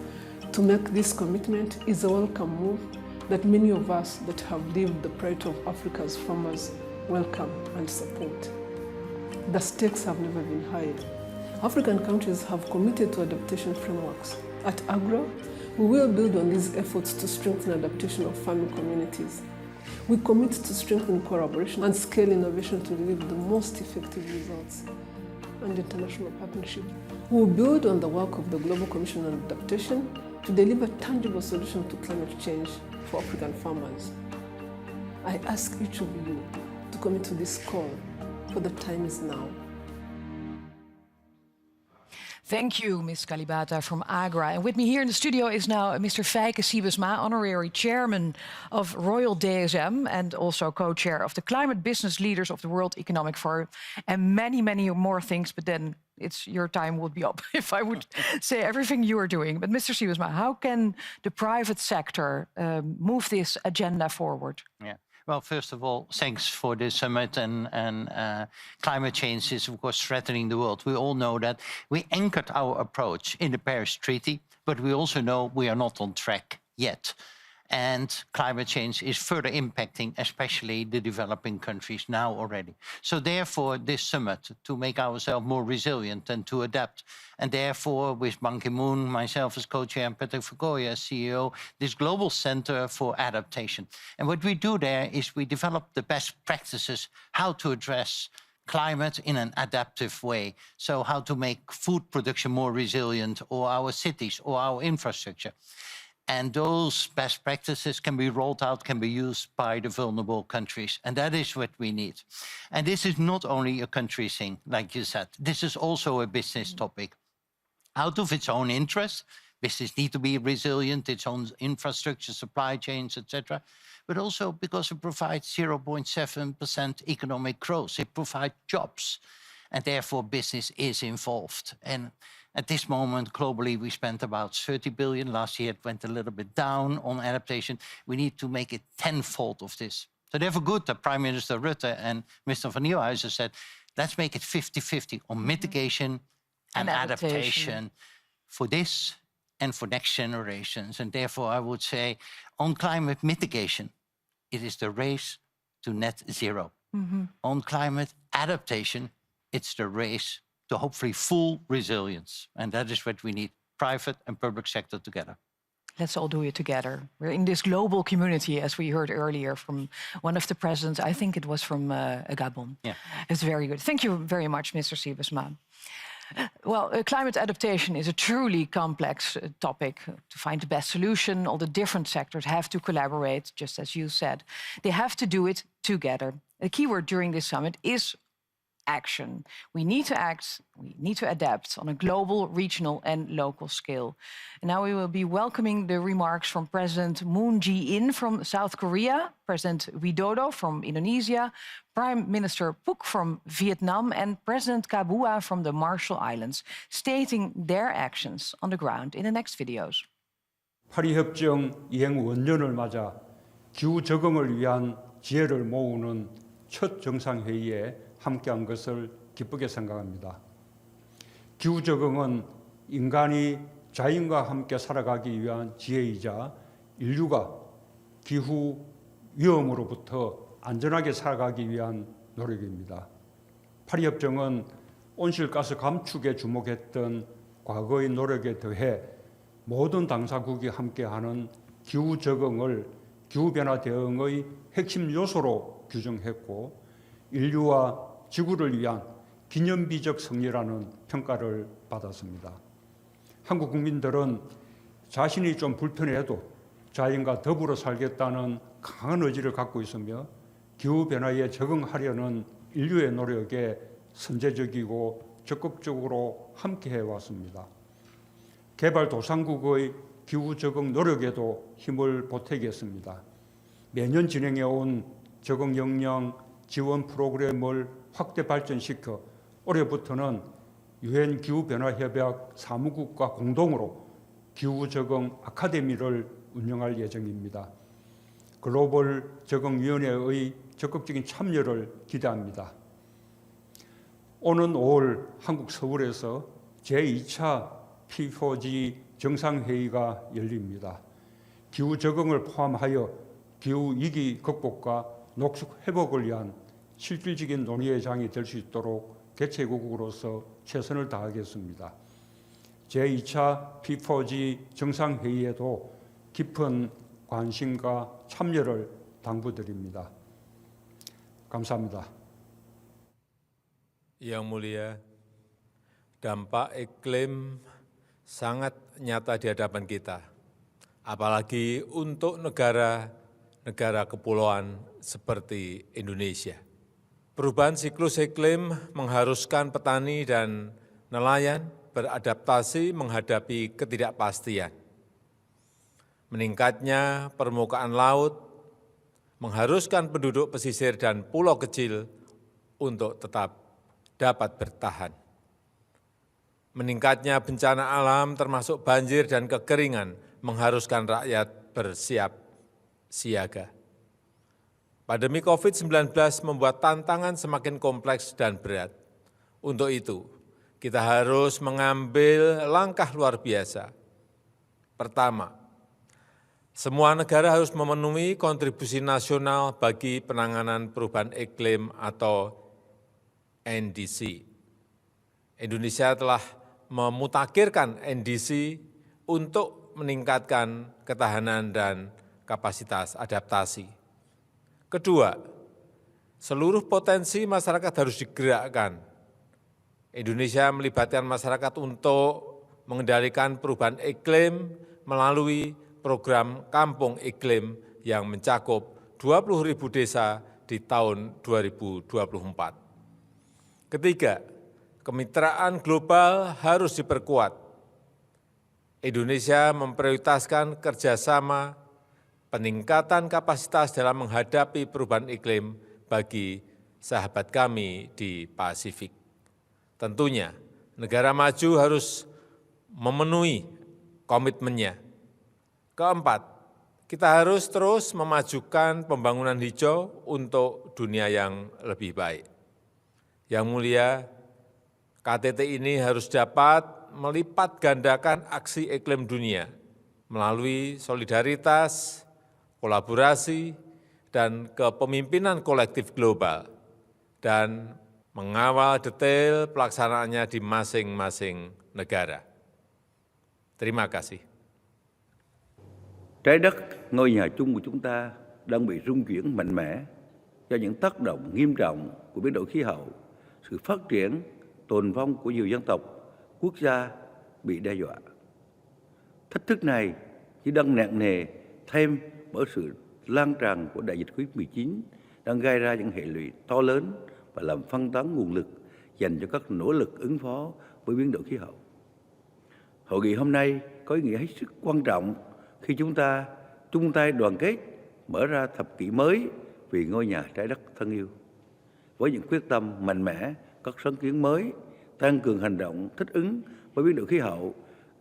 to make this commitment is a welcome move that many of us that have lived the plight of Africa's farmers welcome and support. The stakes have never been higher. African countries have committed to adaptation frameworks. At AGRA, we will build on these efforts to strengthen adaptation of farming communities. We commit to strengthen collaboration and scale innovation to deliver the most effective results. And international partnership. We will build on the work of the Global Commission on Adaptation to deliver tangible solutions to climate change for African farmers. I ask each of you to commit to this call, for the time is now. Thank you, Ms. Kalibata from AGRA. And with me here in the studio is now Mr. Feike Siebesma, Honorary Chairman of Royal DSM and also co-chair of the Climate Business Leaders of the World Economic Forum, and many, many more things, but then your time would be up if I would say everything you are doing. But Mr. Siebesma, how can the private sector move this agenda forward? Yeah. Well, first of all, thanks for this summit. And climate change is, of course, threatening the world. We all know that. We anchored our approach in the Paris Treaty, but we also know we are not on track yet. And climate change is further impacting, especially the developing countries now already. So therefore, this summit, to make ourselves more resilient and to adapt. And therefore, with Ban Ki-moon, myself as co-chair, and Patrick Verkooyen as CEO, this Global Center for Adaptation. And what we do there is we develop the best practices, how to address climate in an adaptive way. So how to make food production more resilient, or our cities, or our infrastructure. And those best practices can be rolled out, can be used by the vulnerable countries. And that is what we need. And this is not only a country thing, like you said. This is also a business topic. Out of its own interest, business needs to be resilient, its own infrastructure, supply chains, etc. But also because it provides 0.7% economic growth. It provides jobs. And therefore, business is involved. And at this moment, globally, we spent about 30 billion. Last year, it went a little bit down on adaptation. We need to make it tenfold of this. So therefore, good that Prime Minister Rutte and Mr. van Nieuwenhuizen said, let's make it 50-50 on mitigation and adaptation for this and for next generations. And therefore, I would say, on climate mitigation, it is the race to net zero. On climate adaptation, it's the race to hopefully full resilience. And that is what we need, private and public sector together. Let's all do it together. We're in this global community, as we heard earlier from one of the presidents. I think it was from Gabon. Yeah. It's very good. Thank you very much, Mr. Siebesma. Well, climate adaptation is a truly complex topic. To find the best solution, all the different sectors have to collaborate, just as you said. They have to do it together. The keyword during this summit is action. We need to act, we need to adapt on a global, regional and local scale. And now we will be welcoming the remarks from President Moon Jae-in from South Korea, President Widodo from Indonesia, Prime Minister Phuc from Vietnam and President Kabua from the Marshall Islands, stating their actions on the ground in the next videos. 파리협정 이행 원년을 맞아 기후 적응을 위한 지혜를 모으는 첫 정상회의에 함께한 것을 기쁘게 생각합니다. 기후 적응은 인간이 자연과 함께 살아가기 위한 지혜이자 인류가 기후 위험으로부터 안전하게 살아가기 위한 노력입니다. 파리협정은 온실가스 감축에 주목했던 과거의 노력에 더해 모든 당사국이 함께하는 기후 적응을 기후변화 대응의 핵심 요소로 규정했고 인류와 지구를 위한 기념비적 승리라는 평가를 받았습니다. 한국 국민들은 자신이 좀 불편해도 자연과 더불어 살겠다는 강한 의지를 갖고 있으며 기후변화에 적응하려는 인류의 노력에 선제적이고 적극적으로 함께해 왔습니다. 개발도상국의 기후 적응 노력에도 힘을 보태겠습니다. 매년 진행해온 적응 역량 지원 프로그램을 확대 발전시켜 올해부터는 유엔 기후변화협약 사무국과 공동으로 기후적응 아카데미를 운영할 예정입니다. 글로벌 적응위원회의 적극적인 참여를 기대합니다. 오는 5월 한국 서울에서 제2차 P4G 정상회의가 열립니다. 기후 적응을 포함하여 기후 위기 극복과 녹색 회복을 위한 실질적인 논의의 장이 될 수 있도록 개최국으로서 최선을 다하겠습니다. 제2차 P4G 정상회의에도 깊은 관심과 참여를 당부드립니다. 감사합니다. Yang mulia, dampak iklim sangat nyata di hadapan kita, apalagi untuk negara-negara kepulauan seperti Indonesia. Perubahan siklus iklim mengharuskan petani dan nelayan beradaptasi menghadapi ketidakpastian. Meningkatnya permukaan laut mengharuskan penduduk pesisir dan pulau kecil untuk tetap dapat bertahan. Meningkatnya bencana alam termasuk banjir dan kekeringan mengharuskan rakyat bersiap siaga. Pandemi COVID-19 membuat tantangan semakin kompleks dan berat. Untuk itu, kita harus mengambil langkah luar biasa. Pertama, semua negara harus memenuhi kontribusi nasional bagi penanganan perubahan iklim atau NDC. Indonesia telah memutakhirkan NDC untuk meningkatkan ketahanan dan kapasitas adaptasi. Kedua, seluruh potensi masyarakat harus digerakkan. Indonesia melibatkan masyarakat untuk mengendalikan perubahan iklim melalui program Kampung Iklim yang mencakup 20.000 desa di tahun 2024. Ketiga, kemitraan global harus diperkuat. Indonesia memprioritaskan kerjasama peningkatan kapasitas dalam menghadapi perubahan iklim bagi sahabat kami di Pasifik. Tentunya, negara maju harus memenuhi komitmennya. Keempat, kita harus terus memajukan pembangunan hijau untuk dunia yang lebih baik. Yang mulia, KTT ini harus dapat melipat gandakan aksi iklim dunia melalui solidaritas, kolaborasi, dan kepemimpinan kolektif global, dan mengawal detail pelaksanaannya di masing-masing negara. Terima kasih. Trái đất, ngôi nhà chung của chúng ta đang bị rung chuyển mạnh mẽ do những tác động nghiêm trọng của biến đổi khí hậu, sự phát triển, tồn vong của nhiều dân tộc, quốc gia bị đe dọa. Thách thức này chỉ đang nặng nề thêm bởi sự lan tràn của đại dịch COVID-19 đang gây ra những hệ lụy to lớn và làm phân tán nguồn lực dành cho các nỗ lực ứng phó với biến đổi khí hậu. Hội nghị hôm nay có ý nghĩa hết sức quan trọng khi chúng ta chung tay đoàn kết mở ra thập kỷ mới vì ngôi nhà trái đất thân yêu. Với những quyết tâm mạnh mẽ, các sáng kiến mới, tăng cường hành động thích ứng với biến đổi khí hậu,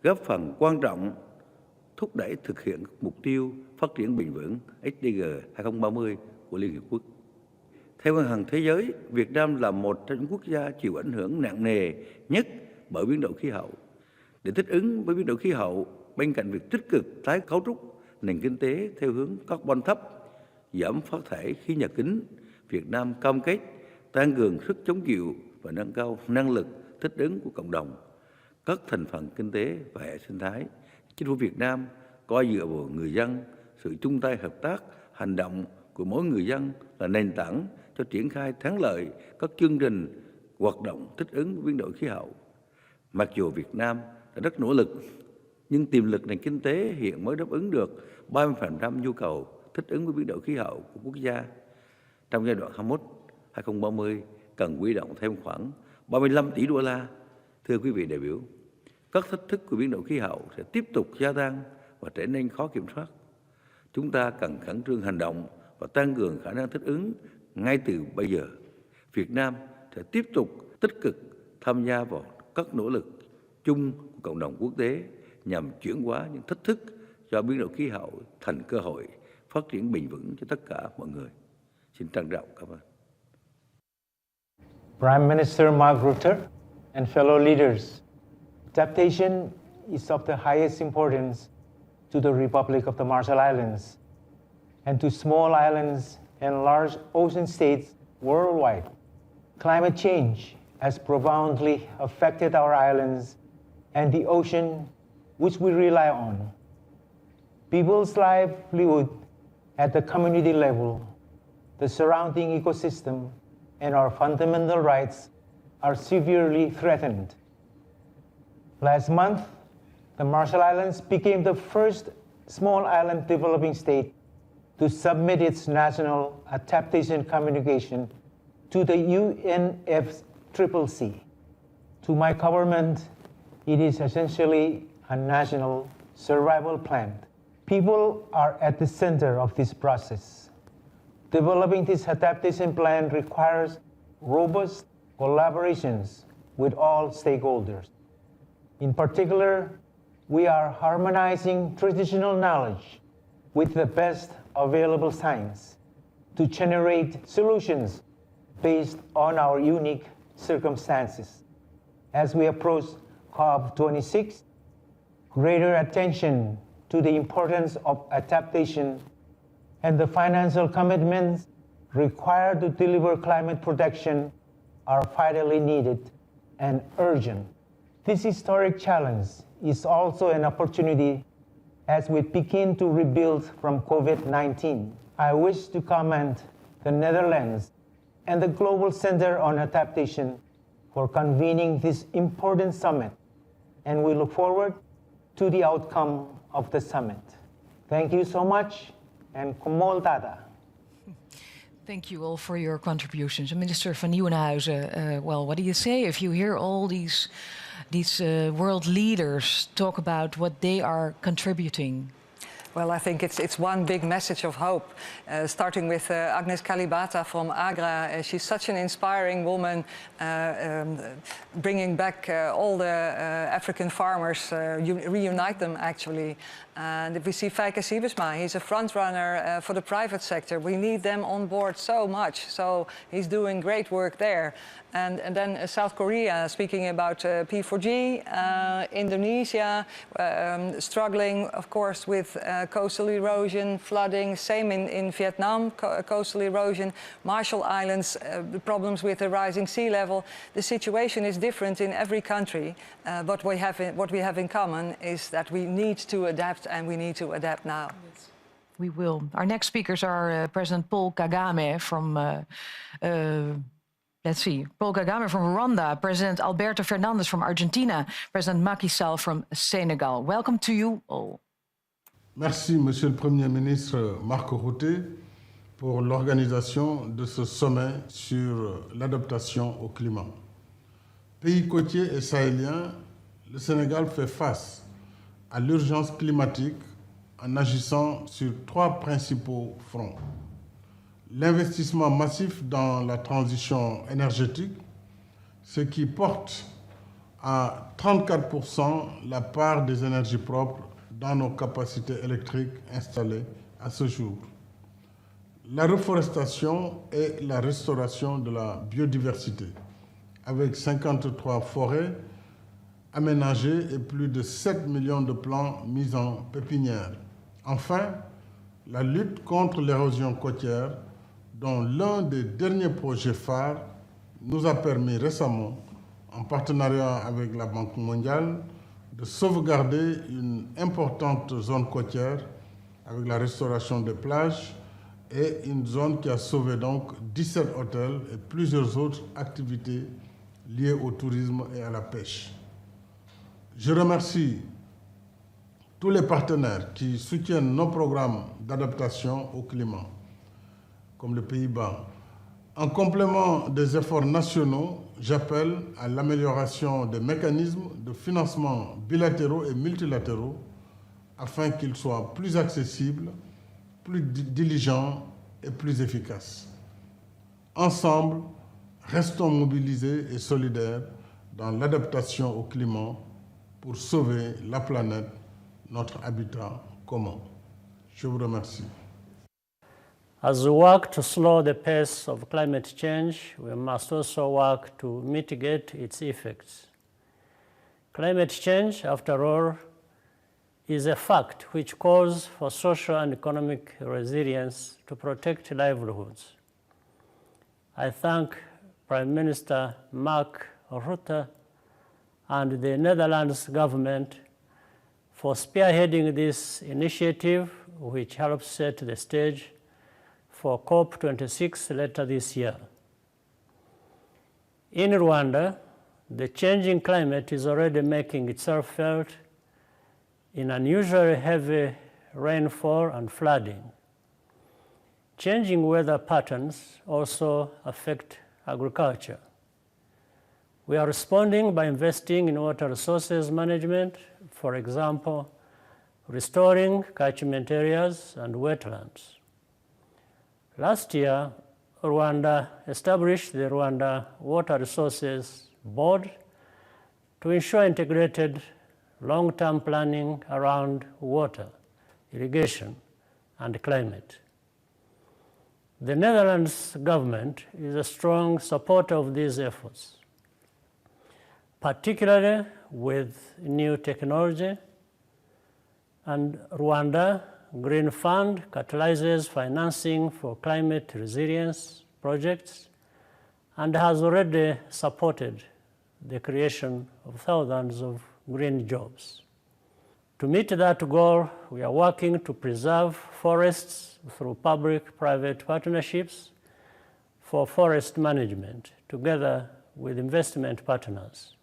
góp phần quan trọng thúc đẩy thực hiện mục tiêu phát triển bền vững SDG 2030 của Liên Hiệp Quốc. Theo Ngân hàng Thế giới, Việt Nam là một trong những quốc gia chịu ảnh hưởng nặng nề nhất bởi biến đổi khí hậu. Để thích ứng với biến đổi khí hậu, bên cạnh việc tích cực tái cấu trúc nền kinh tế theo hướng carbon thấp, giảm phát thải khí nhà kính, Việt Nam cam kết tăng cường sức chống chịu và nâng cao năng lực thích ứng của cộng đồng, các thành phần kinh tế và hệ sinh thái. Chính phủ Việt Nam coi dựa vào người dân, sự chung tay hợp tác, hành động của mỗi người dân là nền tảng cho triển khai thắng lợi các chương trình hoạt động thích ứng với biến đổi khí hậu. Mặc dù Việt Nam đã rất nỗ lực, nhưng tiềm lực nền kinh tế hiện mới đáp ứng được 30% nhu cầu thích ứng với biến đổi khí hậu của quốc gia. Trong giai đoạn 2021-2030 cần huy động thêm khoảng 35 tỷ đô la. Thưa quý vị đại biểu, các thách thức của biến đổi khí hậu sẽ tiếp tục gia tăng và trở nên khó kiểm soát. Chúng ta cần khẩn trương hành động và tăng cường khả năng thích ứng ngay từ bây giờ. Việt Nam sẽ tiếp tục tích cực tham gia vào các nỗ lực chung của cộng đồng quốc tế nhằm chuyển hóa những thách thức do biến đổi khí hậu thành cơ hội phát triển bền vững cho tất cả mọi người. Xin trân trọng cảm ơn. Prime Minister Mark Rutte and fellow leaders, adaptation is of the highest importance to the Republic of the Marshall Islands and to small islands and large ocean states worldwide. Climate change has profoundly affected our islands and the ocean which we rely on. People's livelihood at the community level, the surrounding ecosystem, and our fundamental rights are severely threatened. Last month, the Marshall Islands became the first small island developing state to submit its national adaptation communication to the UNFCCC. To my government, it is essentially a national survival plan. People are at the center of this process. Developing this adaptation plan requires robust collaborations with all stakeholders. In particular, we are harmonizing traditional knowledge with the best available science to generate solutions based on our unique circumstances. As we approach COP26, greater attention to the importance of adaptation and the financial commitments required to deliver climate protection are vitally needed and urgent. This historic challenge is also an opportunity as we begin to rebuild from COVID-19. I wish to commend the Netherlands and the Global Center on Adaptation for convening this important summit, and we look forward to the outcome of the summit. Thank you so much, and komol tata. Thank you all for your contributions. Minister van Nieuwenhuizen, well, what do you say if you hear all these world leaders talk about what they are contributing? Well, I think it's one big message of hope, starting with Agnes Kalibata from AGRA. She's such an inspiring woman, bringing back all the African farmers, reunite them actually. And if we see Feike Siebersma, he's a front runner for the private sector. We need them on board so much. So he's doing great work there. And then South Korea, speaking about P4G, Indonesia, struggling, of course, with coastal erosion, flooding, same in Vietnam, coastal erosion, Marshall Islands, the problems with the rising sea level. The situation is different in every country, but what we have in common is that we need to adapt, and we need to adapt now. Yes. We will. Our next speakers are President Paul Kagame from let's see, Paul Kagame from Rwanda, President Alberto Fernandez from Argentina, President Macky Sall from Senegal. Welcome to you all. Merci, Monsieur le Premier ministre Mark Rutte, pour l'organisation de ce sommet sur l'adaptation au climat. Pays côtier et sahélien, le Sénégal fait face à l'urgence climatique en agissant sur 3 principaux fronts. L'investissement massif dans la transition énergétique, ce qui porte à 34% la part des énergies propres dans nos capacités électriques installées à ce jour. La reforestation et la restauration de la biodiversité, avec 53 forêts aménagées et plus de 7 millions de plants mis en pépinière. Enfin, la lutte contre l'érosion côtière, dont l'un des derniers projets phares nous a permis récemment, en partenariat avec la Banque mondiale, de sauvegarder une importante zone côtière avec la restauration des plages et une zone qui a sauvé donc 17 hôtels et plusieurs autres activités liées au tourisme et à la pêche. Je remercie tous les partenaires qui soutiennent nos programmes d'adaptation au climat, comme les Pays-Bas. En complément des efforts nationaux, j'appelle à l'amélioration des mécanismes de financement bilatéraux et multilatéraux afin qu'ils soient plus accessibles, plus diligents et plus efficaces. Ensemble, restons mobilisés et solidaires dans l'adaptation au climat pour sauver la planète, notre habitat commun. Je vous remercie. As we work to slow the pace of climate change, we must also work to mitigate its effects. Climate change, after all, is a fact which calls for social and economic resilience to protect livelihoods. I thank Prime Minister Mark Rutte and the Netherlands government for spearheading this initiative, which helps set the stage for COP26 later this year. In Rwanda, the changing climate is already making itself felt in unusually heavy rainfall and flooding. Changing weather patterns also affect agriculture. We are responding by investing in water resources management, for example, restoring catchment areas and wetlands. Last year, Rwanda established the Rwanda Water Resources Board to ensure integrated long-term planning around water, irrigation, and climate. The Netherlands government is a strong supporter of these efforts, particularly with new technology, and Rwanda Green Fund catalyzes financing for climate resilience projects and has already supported the creation of thousands of green jobs. To meet that goal, we are working to preserve forests through public-private partnerships for forest management, together with investment partners.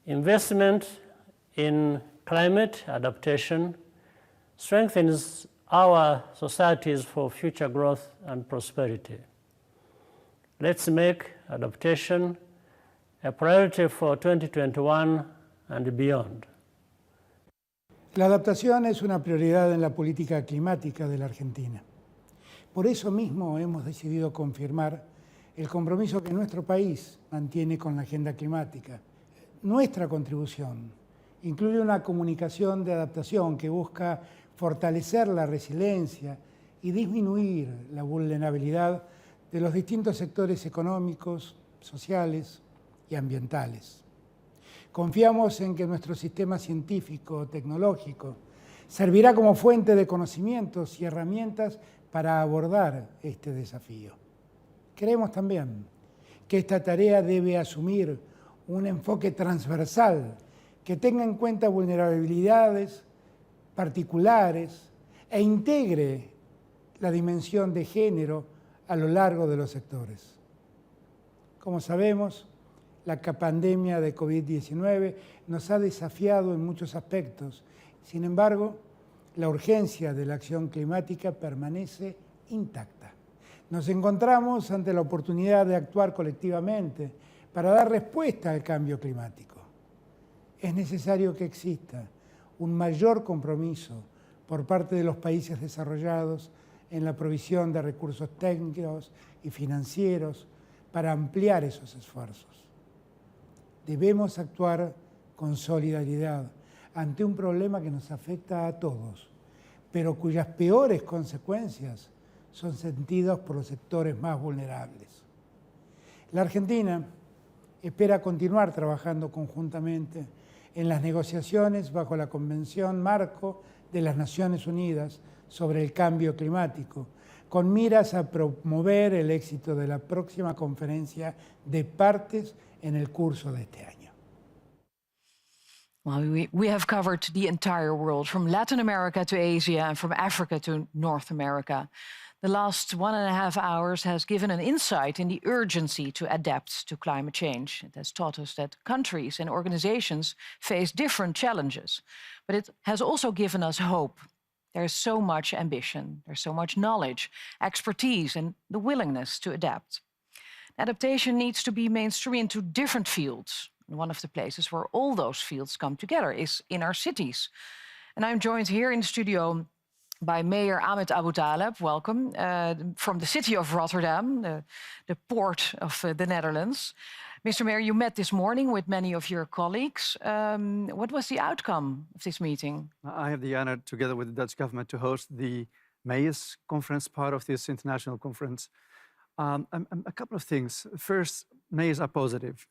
Investment in climate adaptation strengthens our societies for future growth and prosperity. Let's make adaptation a priority for 2021 and beyond. La adaptación es una prioridad en la política climática de la Argentina. Por eso mismo hemos decidido confirmar el compromiso que nuestro país mantiene con la agenda climática. Nuestra contribución incluye una comunicación de adaptación que busca fortalecer la resiliencia y disminuir la vulnerabilidad de los distintos sectores económicos, sociales y ambientales. Confiamos en que nuestro sistema científico, tecnológico, servirá como fuente de conocimientos y herramientas para abordar este desafío. Creemos también que esta tarea debe asumir un enfoque transversal que tenga en cuenta vulnerabilidades particulares e integre la dimensión de género a lo largo de los sectores. Como sabemos, la pandemia de COVID-19 nos ha desafiado en muchos aspectos. Sin embargo, la urgencia de la acción climática permanece intacta. Nos encontramos ante la oportunidad de actuar colectivamente para dar respuesta al cambio climático. Es necesario que exista un mayor compromiso por parte de los países desarrollados en la provisión de recursos técnicos y financieros para ampliar esos esfuerzos. Debemos actuar con solidaridad, ante un problema que nos afecta a todos, pero cuyas peores consecuencias son sentidas por los sectores más vulnerables. La Argentina espera continuar trabajando conjuntamente en las negociaciones bajo la Convención Marco de las Naciones Unidas sobre el Cambio Climático, con miras a promover el éxito de la próxima conferencia de partes en el curso de este año. Well, we have covered the entire world, from Latin America to Asia and from Africa to North America. The last 1.5 hours has given an insight in the urgency to adapt to climate change. It has taught us that countries and organizations face different challenges, but it has also given us hope. There's so much ambition, there's so much knowledge, expertise, and the willingness to adapt. Adaptation needs to be mainstream into different fields. And one of the places where all those fields come together is in our cities. And I'm joined here in the studio by Mayor Ahmed Abu Taleb, welcome, from the city of Rotterdam, the port of the Netherlands. Mr. Mayor, you met this morning with many of your colleagues. What was the outcome of this meeting? I have the honor, together with the Dutch government, to host the Mayors Conference, part of this international conference. A couple of things. First, mayors are positive.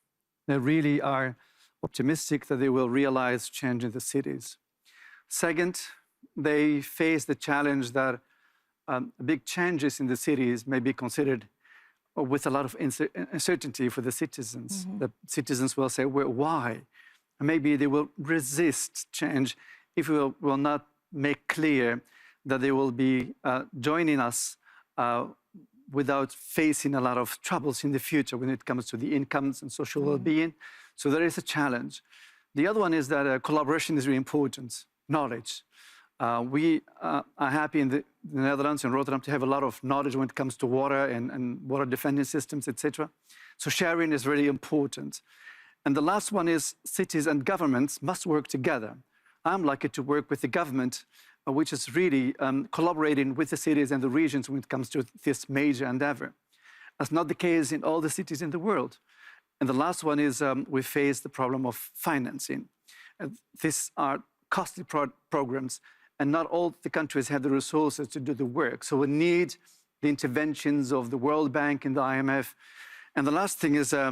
They really are optimistic that they will realize change in the cities. Second, they face the challenge that big changes in the cities may be considered with a lot of uncertainty for the citizens. Mm-hmm. The citizens will say, well, why? And maybe they will resist change if we will not make clear that they will be joining us without facing a lot of troubles in the future when it comes to the incomes and social well-being. So there is a challenge. The other one is that collaboration is really important, knowledge. We are happy in the Netherlands and Rotterdam to have a lot of knowledge when it comes to water and water defending systems, etc. So sharing is really important. And the last one is cities and governments must work together. I'm lucky to work with the government, which is really collaborating with the cities and the regions when it comes to this major endeavor. That's not the case in all the cities in the world. And the last one is we face the problem of financing. These are costly programs, and not all the countries have the resources to do the work. So we need the interventions of the World Bank and the IMF. And the last thing is I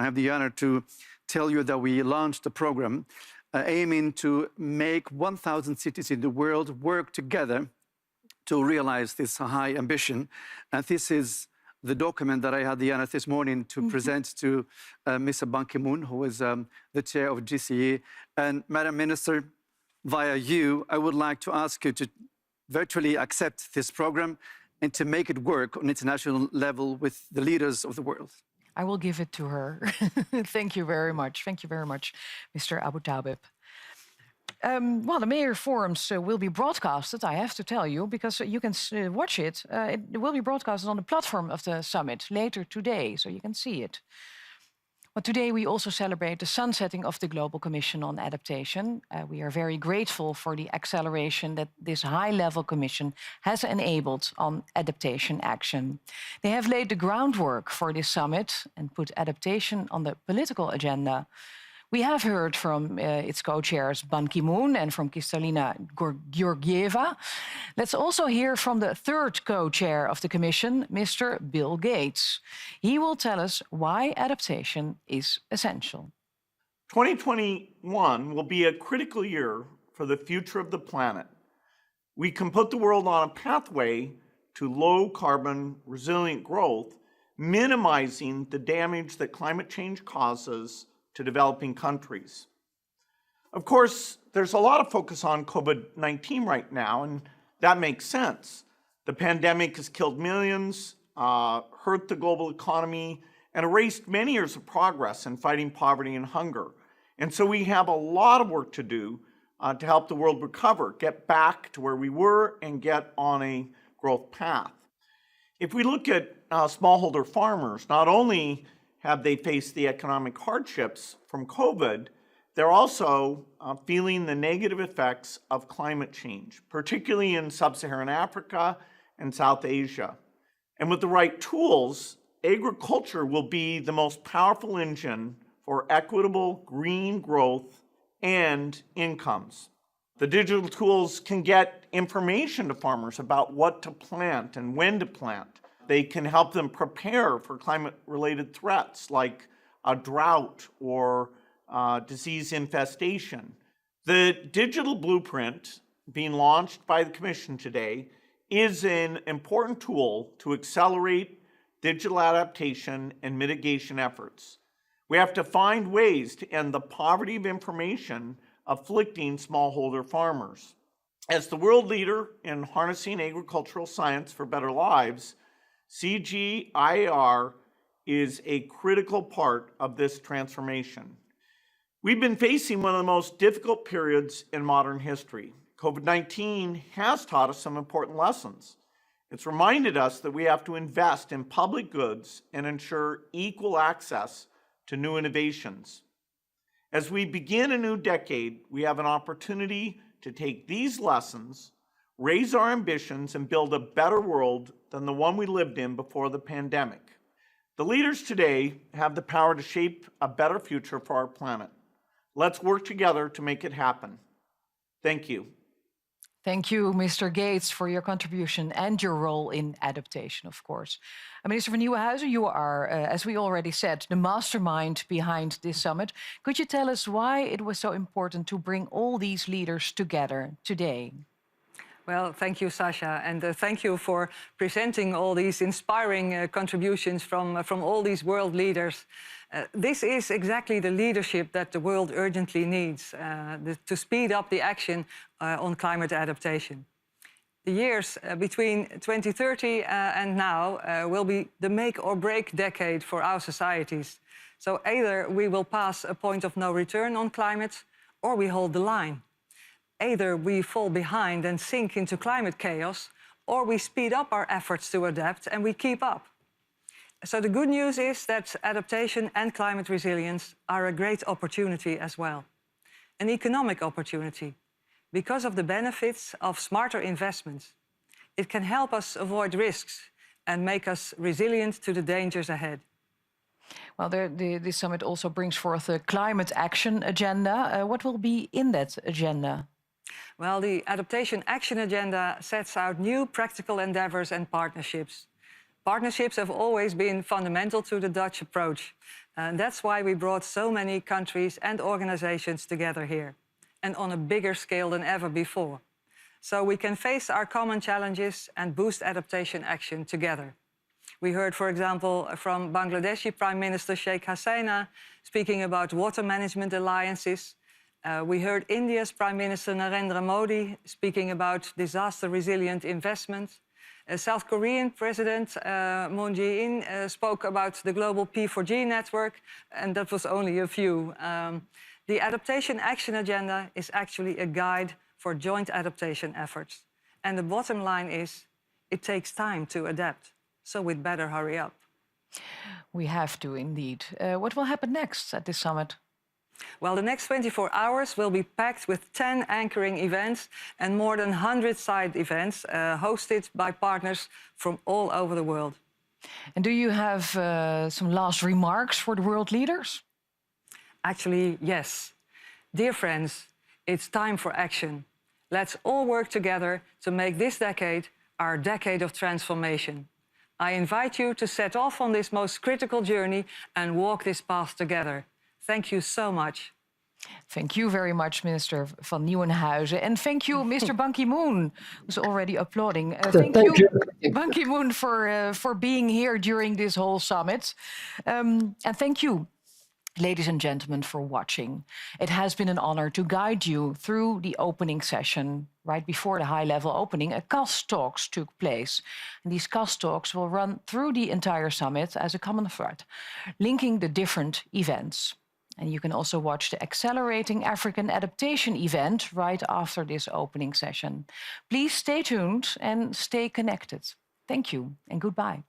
have the honor to tell you that we launched a program aiming to make 1,000 cities in the world work together to realize this high ambition. And this is the document that I had the honor this morning to present to Mr. Ban Ki-moon, who is the chair of GCE. And Madam Minister, via you, I would like to ask you to virtually accept this program and to make it work on international level with the leaders of the world. I will give it to her. Thank you very much. Thank you very much, Mr. Abu Taleb. Well, the mayor forums will be broadcasted, I have to tell you, because you can watch it. It will be broadcasted on the platform of the summit later today, so you can see it. But today we also celebrate the sunsetting of the Global Commission on Adaptation. We are very grateful for the acceleration that this high-level commission has enabled on adaptation action. They have laid the groundwork for this summit and put adaptation on the political agenda. We have heard from its co-chairs Ban Ki-moon and from Kristalina Georgieva. Let's also hear from the third co-chair of the Commission, Mr. Bill Gates. He will tell us why adaptation is essential. 2021 will be a critical year for the future of the planet. We can put the world on a pathway to low-carbon, resilient growth, minimizing the damage that climate change causes to developing countries. Of course, there's a lot of focus on COVID-19 right now, and that makes sense. The pandemic has killed millions, hurt the global economy, and erased many years of progress in fighting poverty and hunger. And so we have a lot of work to do to help the world recover, get back to where we were, and get on a growth path. If we look at smallholder farmers, not only have they faced the economic hardships from COVID, they're also feeling the negative effects of climate change, particularly in sub-Saharan Africa and South Asia. And with the right tools, agriculture will be the most powerful engine for equitable green growth and incomes. The digital tools can get information to farmers about what to plant and when to plant. They can help them prepare for climate-related threats like a drought or disease infestation. The digital blueprint being launched by the Commission today is an important tool to accelerate digital adaptation and mitigation efforts. We have to find ways to end the poverty of information afflicting smallholder farmers. As the world leader in harnessing agricultural science for better lives, CGIAR is a critical part of this transformation. We've been facing one of the most difficult periods in modern history. COVID-19 has taught us some important lessons. It's reminded us that we have to invest in public goods and ensure equal access to new innovations. As we begin a new decade, we have an opportunity to take these lessons, raise our ambitions, and build a better world than the one we lived in before the pandemic. The leaders today have the power to shape a better future for our planet. Let's work together to make it happen. Thank you. Thank you, Mr. Gates, for your contribution and your role in adaptation, of course. Minister van Nieuwenhuizen, you are, as we already said, the mastermind behind this summit. Could you tell us why it was so important to bring all these leaders together today? Well, thank you, Sasha, and thank you for presenting all these inspiring contributions from all these world leaders. This is exactly the leadership that the world urgently needs to speed up the action on climate adaptation. The years between 2030 and now will be the make or break decade for our societies. So either we will pass a point of no return on climate, or we hold the line. Either we fall behind and sink into climate chaos, or we speed up our efforts to adapt and we keep up. So the good news is that adaptation and climate resilience are a great opportunity as well. An economic opportunity, because of the benefits of smarter investments. It can help us avoid risks and make us resilient to the dangers ahead. Well, this summit also brings forth a climate action agenda. What will be in that agenda? Well, the Adaptation Action Agenda sets out new practical endeavors and partnerships. Partnerships have always been fundamental to the Dutch approach. And that's why we brought so many countries and organizations together here, and on a bigger scale than ever before. So we can face our common challenges and boost adaptation action together. We heard, for example, from Bangladeshi Prime Minister Sheikh Hasina speaking about water management alliances. We heard India's Prime Minister Narendra Modi speaking about disaster-resilient investment. South Korean President Moon Jae-in spoke about the global P4G network, and that was only a few. The Adaptation Action Agenda is actually a guide for joint adaptation efforts. And the bottom line is, it takes time to adapt, so we'd better hurry up. We have to, indeed. What will happen next at this summit? Well, the next 24 hours will be packed with 10 anchoring events and more than 100 side events hosted by partners from all over the world. And do you have some last remarks for the world leaders? Actually, yes. Dear friends, it's time for action. Let's all work together to make this decade our decade of transformation. I invite you to set off on this most critical journey and walk this path together. Thank you so much. Thank you very much, Minister van Nieuwenhuizen. And thank you, Mr. Ban Ki-moon, who's already applauding. Thank you, Ban Ki-moon, for being here during this whole summit. And thank you, ladies and gentlemen, for watching. It has been an honor to guide you through the opening session. Right before the high-level opening, a CAS talks took place. And these CAS talks will run through the entire summit as a common thread, linking the different events. And you can also watch the Accelerating African Adaptation event right after this opening session. Please stay tuned and stay connected. Thank you and goodbye.